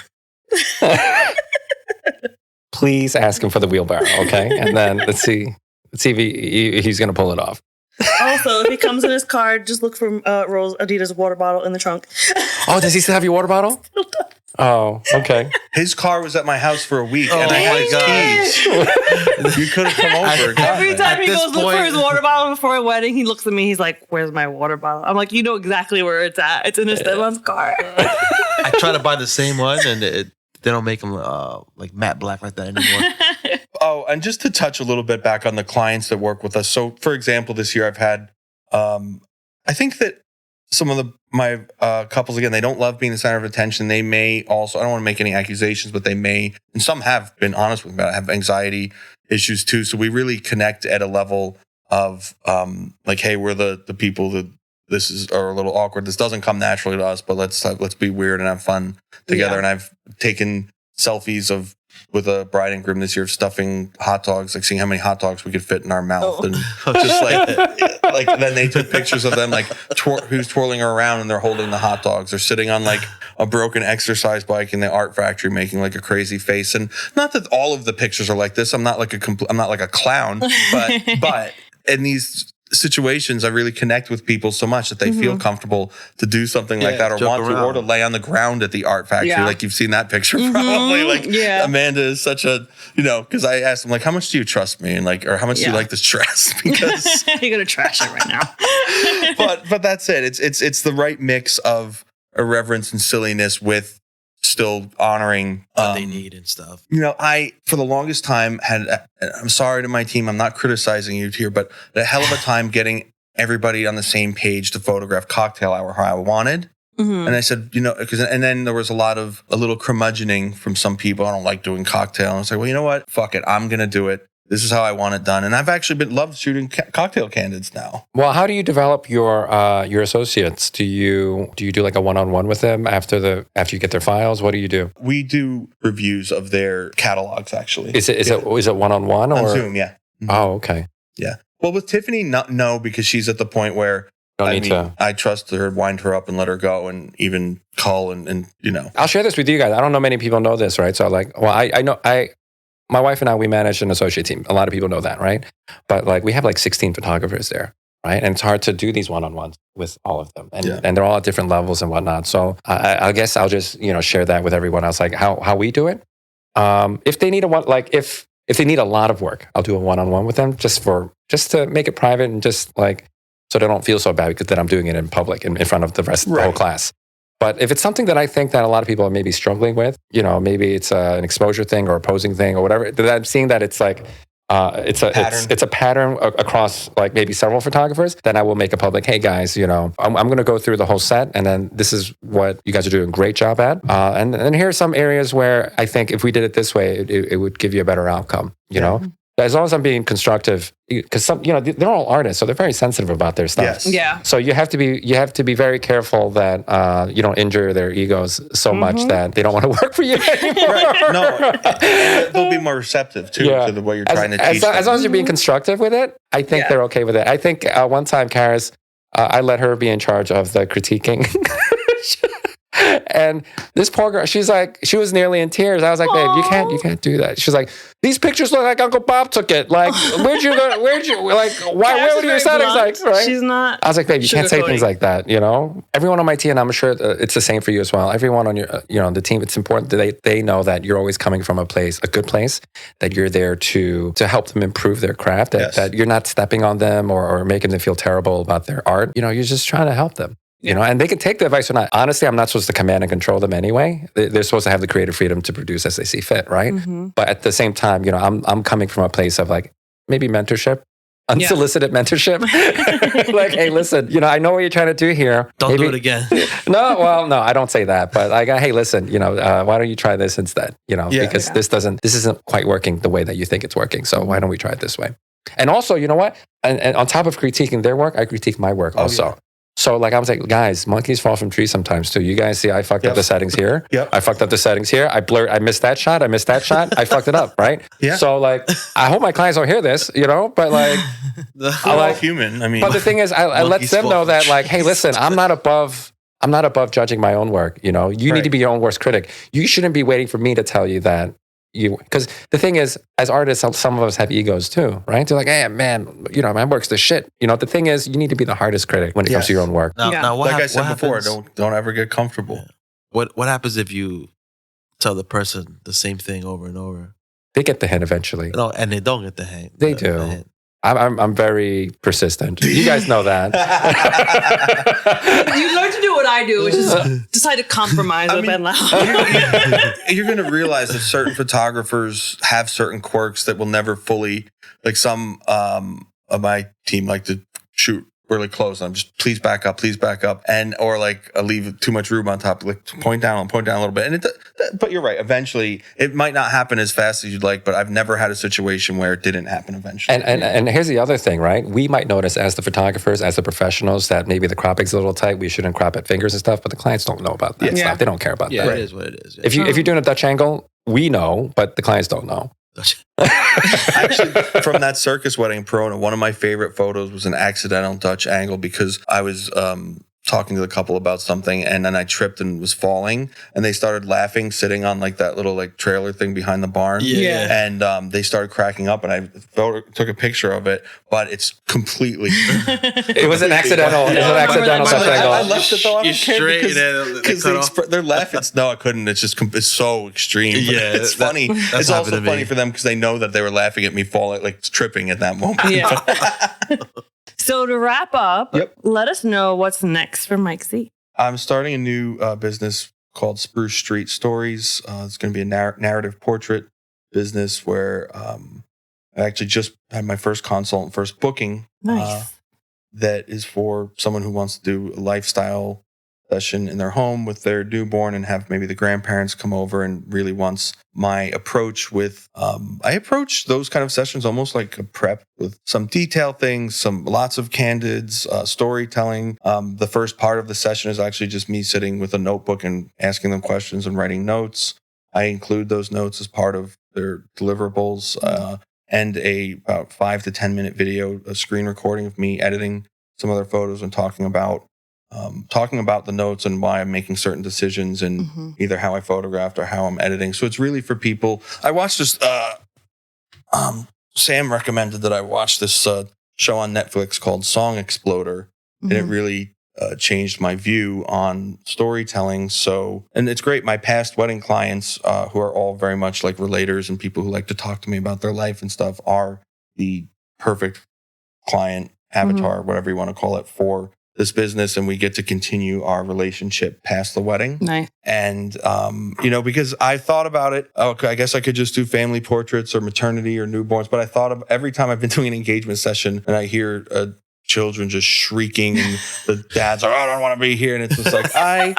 Please ask him for the wheelbarrow, okay? And then let's see if he's going to pull it off. Also, if he comes in his car, just look for Rose Adidas water bottle in the trunk. Oh, does he still have your water bottle? Oh, okay. His car was at my house for a week, and I Oh had my his God. keys. You could have come over. and gotten Every it. time he this goes look for point- his water bottle before a wedding, he looks at me. He's like, "Where's my water bottle?" I'm like, "You know exactly where it's at. It's in Esteban's car." I try to buy the same one, and they don't make them like matte black like that anymore. Oh, and just to touch a little bit back on the clients that work with us. So, for example, this year I've had, I think that some of my couples, again, they don't love being the center of attention. They may also, I don't want to make any accusations, but they may, and some have been honest with me about it, have anxiety issues too. So we really connect at a level of like, hey, we're the people that this is are a little awkward. This doesn't come naturally to us, but let's be weird and have fun together. Yeah. And I've taken selfies with a bride and groom this year of stuffing hot dogs, like seeing how many hot dogs we could fit in our mouth, Oh. and just like then they took pictures of them like who's twirling around and they're holding the hot dogs. They're sitting on like a broken exercise bike in the Art Factory making like a crazy face. And not that all of the pictures are like this. I'm not like a clown, but in these situations, I really connect with people so much that they feel comfortable to do something like Yeah, that or joke want to, or to around. lay on the ground at the Art Factory. Yeah. Like you've seen that picture probably. Like Yeah. Amanda is such a, because I asked him like, how much do you trust me? And like, or how much do you Yeah. like this dress? Because, You're gonna trash it right now. but that's it. It's the right mix of irreverence and silliness with still honoring What they need and stuff. I, for the longest time, I'm sorry to my team, I'm not criticizing you here, but a hell of a time getting everybody on the same page to photograph cocktail hour how I wanted. Mhm. And I said, and then there was a little curmudgeoning from some people. I don't like doing cocktail. And I was like, well, you know what? Fuck it. I'm going to do it. this is how I want it done. And I've actually loved shooting cocktail candids now. Well, how do you develop your associates? Do you do like a one-on-one with them after you get their files? What do you do? We do reviews of their catalogs, actually. Is it one-on-one or on Zoom? Yeah. Oh, okay. Yeah. Well, with Tiffany, no, because she's at the point where I trust her, wind her up and let her go, and even call and I'll share this with you guys. I don't know many people know this, right? So I know my wife and I, we manage an associate team. A lot of people know that, right? But we have 16 photographers there, right? And it's hard to do these one-on-ones with all of them. And they're all at different levels and whatnot. So I guess I'll just, share that with everyone else, how we do it. If they need if they need a lot of work, I'll do a one-on-one with them just to make it private and just so they don't feel so bad because that I'm doing it in public in front of the whole class. But if it's something that I think that a lot of people are maybe struggling with, maybe it's an exposure thing or a posing thing or whatever, that I'm seeing that it's it's a pattern across maybe several photographers, then I will make a public, hey guys, I'm going to go through the whole set, and then this is what you guys are doing a great job at. And here are some areas where I think if we did it this way, it would give you a better outcome, you know? As long as I'm being constructive, because they're all artists, so they're very sensitive about their stuff. Yes. Yeah. So you have to be very careful that you don't injure their egos so much that they don't want to work for you anymore. Right. No, they'll be more receptive too to the way you're trying to teach them. As long as you're being constructive with it, I think they're okay with it. I think one time, Karis, I let her be in charge of the critiquing. And this poor girl, she was nearly in tears. I was like, babe, you can't do that. She's like, these pictures look like Uncle Bob took it. Where were your settings? Right? She's not. I was like, babe, you can't say things like that. Everyone on my team, and I'm sure it's the same for you as well. Everyone on your, the team, it's important that they know that you're always coming from a good place, that you're there to help them improve their craft, that you're not stepping on them or making them feel terrible about their art. You're just trying to help them. And they can take the advice or not. Honestly, I'm not supposed to command and control them anyway. They're supposed to have the creative freedom to produce as they see fit, right? Mm-hmm. But at the same time, I'm coming from a place of maybe mentorship, unsolicited mentorship. Hey, listen, I know what you're trying to do here. Don't do it again. No, I don't say that. But hey, listen, why don't you try this instead? Because this isn't quite working the way that you think it's working. So why don't we try it this way? And also, you know what? And on top of critiquing their work, I critique my work also. Yeah. So I was like, guys, monkeys fall from trees sometimes too. You guys see, I fucked up the settings here. Yep. I fucked up the settings here. I missed that shot. I fucked it up, right? Yeah. So I hope my clients don't hear this, but I'm human. I mean, but the thing is, I let them know that hey, listen, I'm not above judging my own work. You need to be your own worst critic. You shouldn't be waiting for me to tell you that. Because the thing is, as artists, some of us have egos too, right? They're like, hey, man, my work's the shit. The thing is, you need to be the hardest critic when it comes to your own work. Now like I said before, don't ever get comfortable. Yeah. What happens if you tell the person the same thing over and over? They get the hint eventually. No, and they don't get the hint. They do. The hint. I'm very persistent. You guys know that. You learn to do what I do, which is decide to compromise with Ben Lau. You're going to realize that certain photographers have certain quirks that will never fully, some of my team like to shoot really close. I'm just please back up, and or leave too much room on top. Point down a little bit. And but you're right. Eventually, it might not happen as fast as you'd like. But I've never had a situation where it didn't happen eventually. And here's the other thing, right? We might notice as the photographers, as the professionals, that maybe the cropping's a little tight. We shouldn't crop at fingers and stuff. But the clients don't know about that stuff. They don't care about that. Yeah, it is what it is. Yeah. If you're doing a Dutch angle, we know, but the clients don't know. Actually, from that circus wedding in Corona, one of my favorite photos was an accidental Dutch angle because I was talking to the couple about something and then I tripped and was falling and they started laughing sitting on that little trailer thing behind the barn. Yeah. And they started cracking up and I took a picture of it, but it's completely it was an accidental Dutch angle. I left it though. I don't care because they're laughing. No, I couldn't. It's so extreme. Yeah, it's funny. It's also funny for them because they know that they were laughing at me falling, tripping at that moment. Yeah. So to wrap up, let us know what's next for Mike Z. I'm starting a new business called Spruce Street Stories. It's going to be a narrative portrait business where I actually just had my first consult and first booking. Nice. That is for someone who wants to do a lifestyle session in their home with their newborn and have maybe the grandparents come over and really wants my approach with, I approach those kind of sessions almost like a prep with some detail things, lots of candids, storytelling. The first part of the session is actually just me sitting with a notebook and asking them questions and writing notes. I include those notes as part of their deliverables, and about 5 to 10 minute video, a screen recording of me editing some of their photos and talking about the notes and why I'm making certain decisions and either how I photographed or how I'm editing. So it's really for people. I watched this, Sam recommended that I watch this show on Netflix called Song Exploder. And it really changed my view on storytelling. So, and it's great. My past wedding clients, who are all very much like relators and people who like to talk to me about their life and stuff, are the perfect client avatar, whatever you want to call it, for this business. And we get to continue our relationship past the wedding. Nice. And, because I thought about it, okay, I guess I could just do family portraits or maternity or newborns. But I thought of every time I've been doing an engagement session and I hear children just shrieking and the dads are, I don't want to be here. And it's just like, I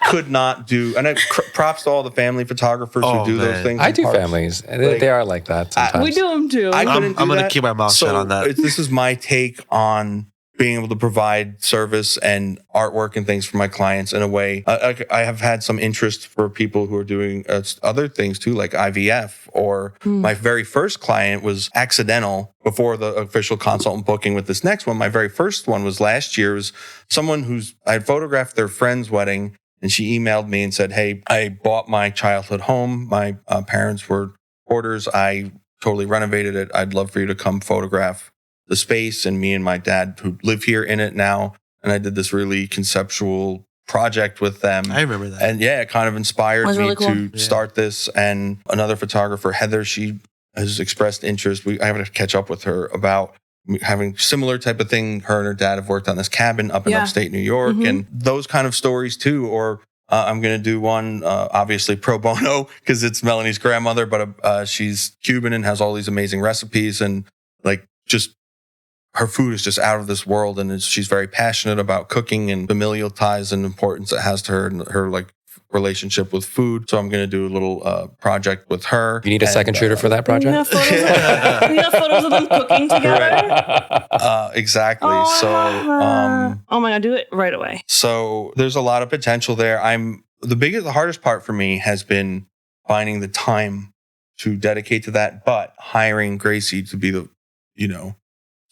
could not do, and props to all the family photographers who do those things. I do families. They are like that sometimes. We do them too. I'm going to keep my mouth shut on that. This is my take on being able to provide service and artwork and things for my clients in a way. I have had some interest for people who are doing other things too, like IVF, or my very first client was accidental before the official consultant booking with this next one. My very first one was last year. It was someone I had photographed their friend's wedding, and she emailed me and said, hey, I bought my childhood home. My parents were hoarders. I totally renovated it. I'd love for you to come photograph the space, and me and my dad who live here in it now. And I did this really conceptual project with them. I remember that. And yeah, it kind of inspired me really cool. to start this. And another photographer, Heather, she has expressed interest. I have to catch up with her about having similar type of thing. Her and her dad have worked on this cabin up in upstate New York, and those kind of stories too. Or I'm going to do one, obviously pro bono, because it's Melanie's grandmother, but she's Cuban and has all these amazing recipes, and like just her food is just out of this world, and she's very passionate about cooking and familial ties and importance it has to her and her like relationship with food. So I'm going to do a little project with her. You need a second shooter for that project? You have photos of them cooking together? Exactly. Oh my God, do it right away. So there's a lot of potential there. The hardest part for me has been finding the time to dedicate to that, but hiring Gracie to be the,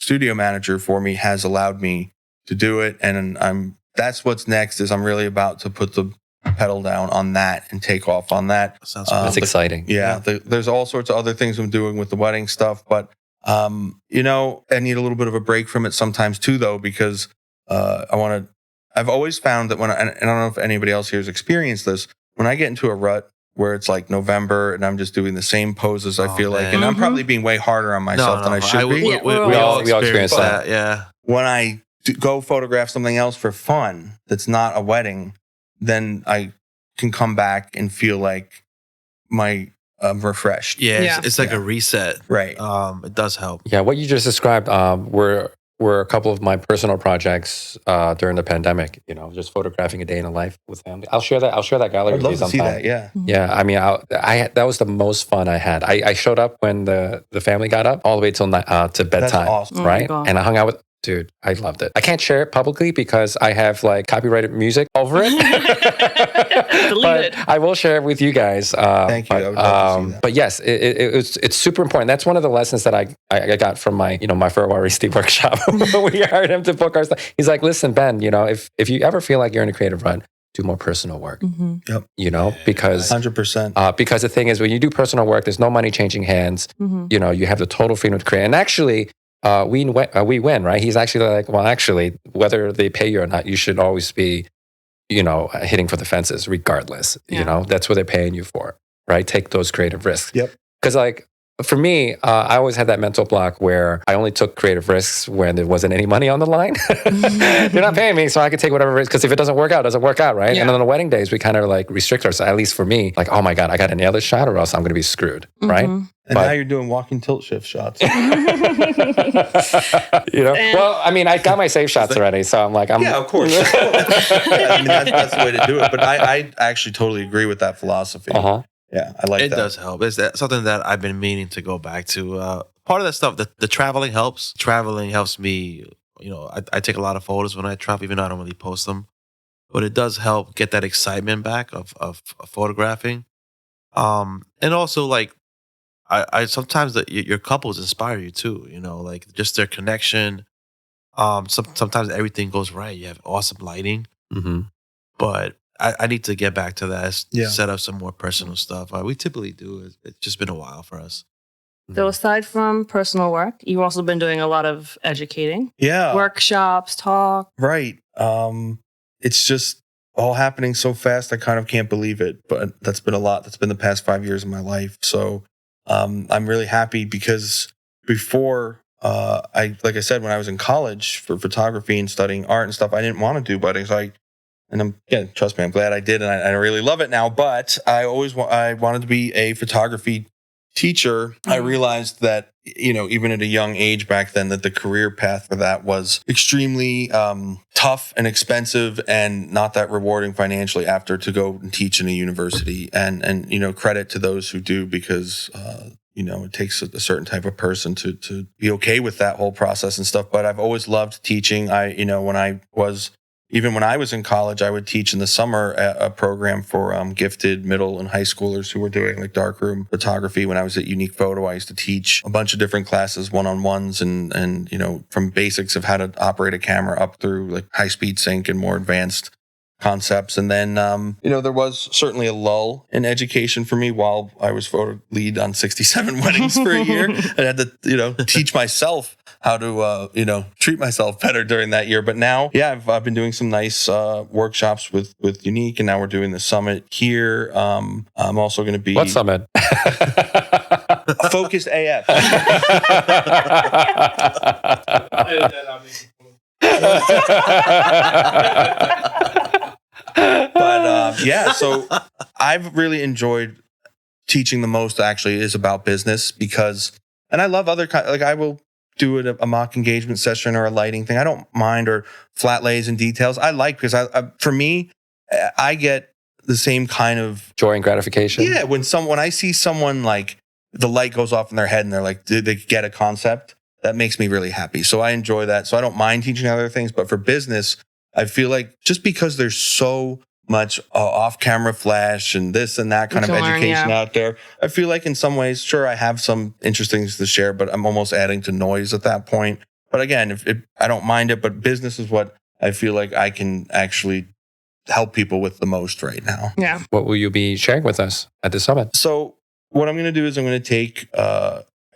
studio manager for me has allowed me to do it. And that's what's next. Is I'm really about to put the pedal down on that and take off on that. Sounds That's exciting. There's all sorts of other things I'm doing with the wedding stuff, but I need a little bit of a break from it sometimes too, though, because I've always found that and I don't know if anybody else here has experienced this, when I get into a rut where it's like November and I'm just doing the same poses, I feel like, and I'm probably being way harder on myself than I should be. We all experience that. Yeah. When I go photograph something else for fun that's not a wedding, then I can come back and feel like I'm refreshed. Yeah, it's like a reset. Right. It does help. Yeah, what you just described were a couple of my personal projects during the pandemic. Just photographing a day in a life with family. I'll share that gallery I'd with you love to sometime. see that. Yeah. Yeah, I mean, that was the most fun I had. I showed up when the family got up all the way till to bedtime. That's awesome. Right? And I hung out with. Dude, I loved it. I can't share it publicly because I have like copyrighted music over it. Delete it. I will share it with you guys. Thank you. I would love to see that. But yes, it's super important. That's one of the lessons that I got from my my Ferraristi workshop. We hired him to book our stuff. He's like, listen, Ben, if you ever feel like you're in a creative rut, do more personal work. Yep. Because 100%. Because the thing is, when you do personal work, there's no money changing hands. You have the total freedom to create. And actually, we win, right? He's actually like, well, actually, whether they pay you or not, you should always be, hitting for the fences regardless. Yeah. That's what they're paying you for, right? Take those creative risks. Yep. Because like for me, I always had that mental block where I only took creative risks when there wasn't any money on the line. You're not paying me, so I can take whatever risk. Because if it doesn't work out, it doesn't work out, right? Yeah. And on the wedding days, we kind of like restrict ourselves, at least for me, like, oh my God, I got to nail this shot or else I'm going to be screwed, right? And But- now you're doing walking tilt shift shots. Well, I mean, I got my safe shots already, so I'm like, Yeah, of course. Yeah, I mean, that's the way to do it. But I actually totally agree with that philosophy. Uh-huh. Yeah, I like It that. does help. It's something that I've been meaning to go back to. Part of that stuff, the traveling helps. Traveling helps me. I take a lot of photos when I travel, even though I don't really post them. But it does help get that excitement back of photographing. And also, like, I sometimes your couples inspire you too. Like just their connection. Sometimes everything goes right. You have awesome lighting, Mm-hmm. but I need to get back to that. Yeah. Set up some more personal stuff. We typically do. It's just been a while for us. So aside from personal work, you've also been doing a lot of educating, Yeah. workshops, talk. Right. It's just all happening so fast. I kind of can't believe it, but that's been a lot. That's been the past 5 years of my life. So I'm really happy because before, like I said, when I was in college for photography and studying art and stuff, I didn't want to do weddings. Trust me, I'm glad I did, and I really love it now. But I wanted to be a photography teacher. I realized that, even at a young age back then, that the career path for that was extremely tough and expensive and not that rewarding financially after to go and teach in a university. And credit to those who do, because it takes a certain type of person to be okay with that whole process and stuff. But I've always loved teaching. Even when I was in college, I would teach in the summer a program for gifted middle and high schoolers who were doing like darkroom photography. When I was at Unique Photo, I used to teach a bunch of different classes, one-on-ones, and from basics of how to operate a camera up through like high-speed sync and more advanced concepts. And then, there was certainly a lull in education for me while I was photo lead on 67 weddings for a year. I had to, teach myself how to, treat myself better during that year. But now, I've been doing some nice workshops with Unique, and now we're doing the summit here. I'm also going to be... What summit? Focused AF. But so I've really enjoyed teaching the most. Actually, is about business and I love other like I will do a mock engagement session or a lighting thing. I don't mind, or flat lays and details. I like, because for me, I get the same kind of Joy and gratification. Yeah, when I see someone like the light goes off in their head and they're like, did they get a concept? That makes me really happy. So I enjoy that. So I don't mind teaching other things, but for business, I feel like just because there's so much off-camera flash and this and that kind of education out there, I feel like in some ways, sure, I have some interesting things to share, but I'm almost adding to noise at that point. But again, I don't mind it, but business is what I feel like I can actually help people with the most right now. Yeah. What will you be sharing with us at the summit? So what I'm going to do is I'm going to take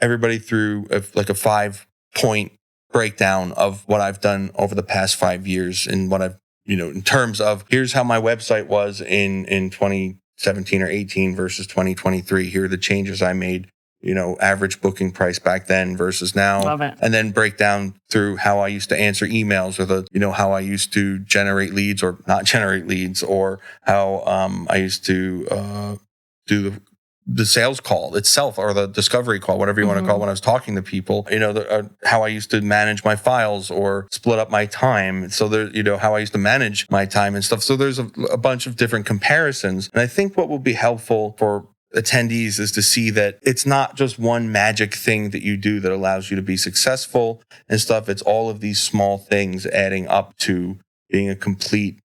everybody through a 5-point breakdown of what I've done over the past 5 years, and what I've, in terms of here's how my website was in 2017 or 18 versus 2023. Here are the changes I made, average booking price back then versus now. Love it. And then break down through how I used to answer emails, or how I used to generate leads or not generate leads, or how I used to do the sales call itself, or the discovery call, whatever you want to call it, when I was talking to people, how I used to manage my files or split up my time. So there, how I used to manage my time and stuff. So there's a bunch of different comparisons. And I think what will be helpful for attendees is to see that it's not just one magic thing that you do that allows you to be successful and stuff. It's all of these small things adding up to being a complete,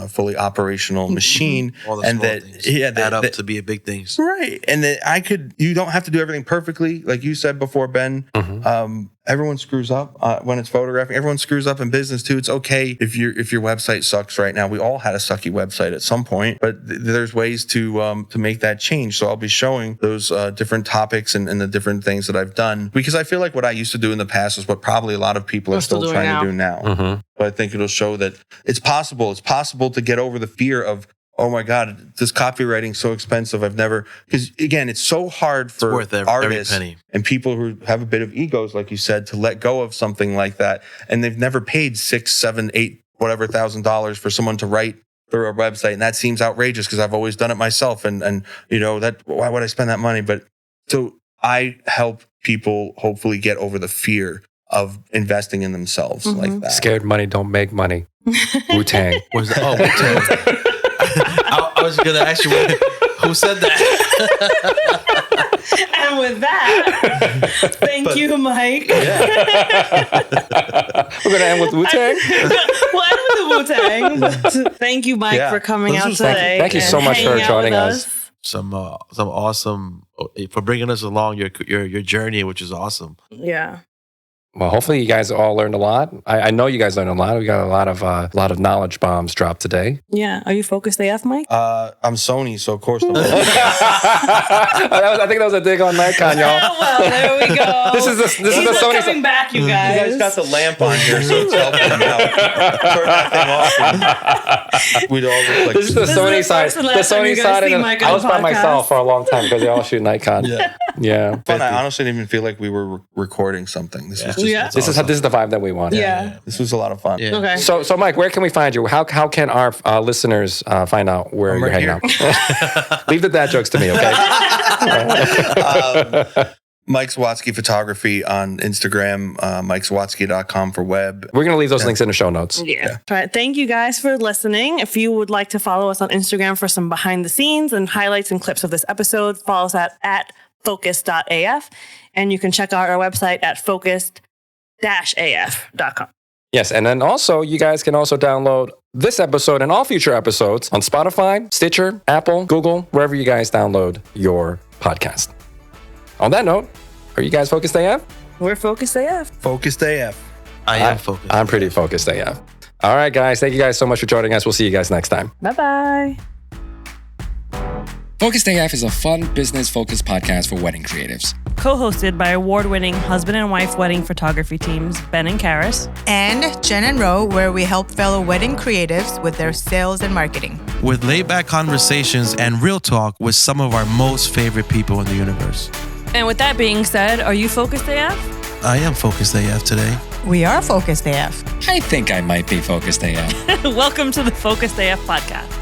fully operational machine. All the and small that, things that add up to be a big things. Right. And that you don't have to do everything perfectly. Like you said before, Ben, everyone screws up when it's photographing. Everyone screws up in business too. It's okay if your website sucks right now. We all had a sucky website at some point, but there's ways to make that change. So I'll be showing those different topics and the different things that I've done, because I feel like what I used to do in the past is what probably a lot of people are still trying to do now. But I think it'll show that it's possible. It's possible to get over the fear of, oh my God, this copywriting's so expensive. Because again, it's so hard for worth every artists penny. and people who have a bit of egos, like you said, to let go of something like that. And they've never paid $6, $7, $8, whatever $1,000 for someone to write through a website. And that seems outrageous because I've always done it myself. And why would I spend that money? But so I help people hopefully get over the fear of investing in themselves like that. Scared money don't make money. Wu-Tang. Wu-Tang. I was going to ask you who said that. And with that, thank you, Mike. Yeah. We're going to end with Wu-Tang? We'll end with the Wu-Tang. Thank you, Mike, Yeah. for coming This out was fun. today. Thank you so and much for hanging out joining with us. Some awesome for bringing us along your journey, which is awesome. Yeah. Well, hopefully you guys all learned a lot. I know you guys learned a lot. We got a lot of knowledge bombs dropped today. Yeah. Are you focused AF, Mike? I'm Sony, so of course I'm I think that was a dig on Nikon, y'all. Well, there we go. This is the He's Sony coming side. back, you You guys. guys got the lamp on here, so it's helping me out. Turn that thing off. We'd all look like This is the This is Sony the side. first and The last time you Sony guys side. see And Mike I on was the by podcast. myself for a long time because they all shoot Nikon. Yeah. fun. I honestly didn't even feel like we were recording something. This was just Yeah. This is the vibe that we want. Yeah. this was a lot of fun. Yeah. Okay. So Mike, where can we find you? How can our listeners find out where I'm you're right hanging out? Leave the dad jokes to me, okay? Mike Zawadzki Photography on Instagram, MikeZawadsky.com for web. We're going to leave those links in the show notes. Yeah. All right. Thank you guys for listening. If you would like to follow us on Instagram for some behind the scenes and highlights and clips of this episode, follow us at focus.af. And you can check out our website at focus-af.com. Yes, and then also you guys can also download this episode and all future episodes on Spotify, Stitcher, Apple, Google, wherever you guys download your podcast. On that note, are you guys focused AF? We're Focus AF. Focused AF. I am focused. I'm pretty focused AF. All right, guys. Thank you guys so much for joining us. We'll see you guys next time. Bye-bye. Focused AF is a fun, business-focused podcast for wedding creatives. Co-hosted by award-winning husband and wife wedding photography teams, Ben and Karis. And Jenn Ro, where we help fellow wedding creatives with their sales and marketing. With laid-back conversations and real talk with some of our most favorite people in the universe. And with that being said, are you Focused AF? I am focused AF today. We are Focused AF. I think I might be focused AF. Welcome to the Focused AF podcast.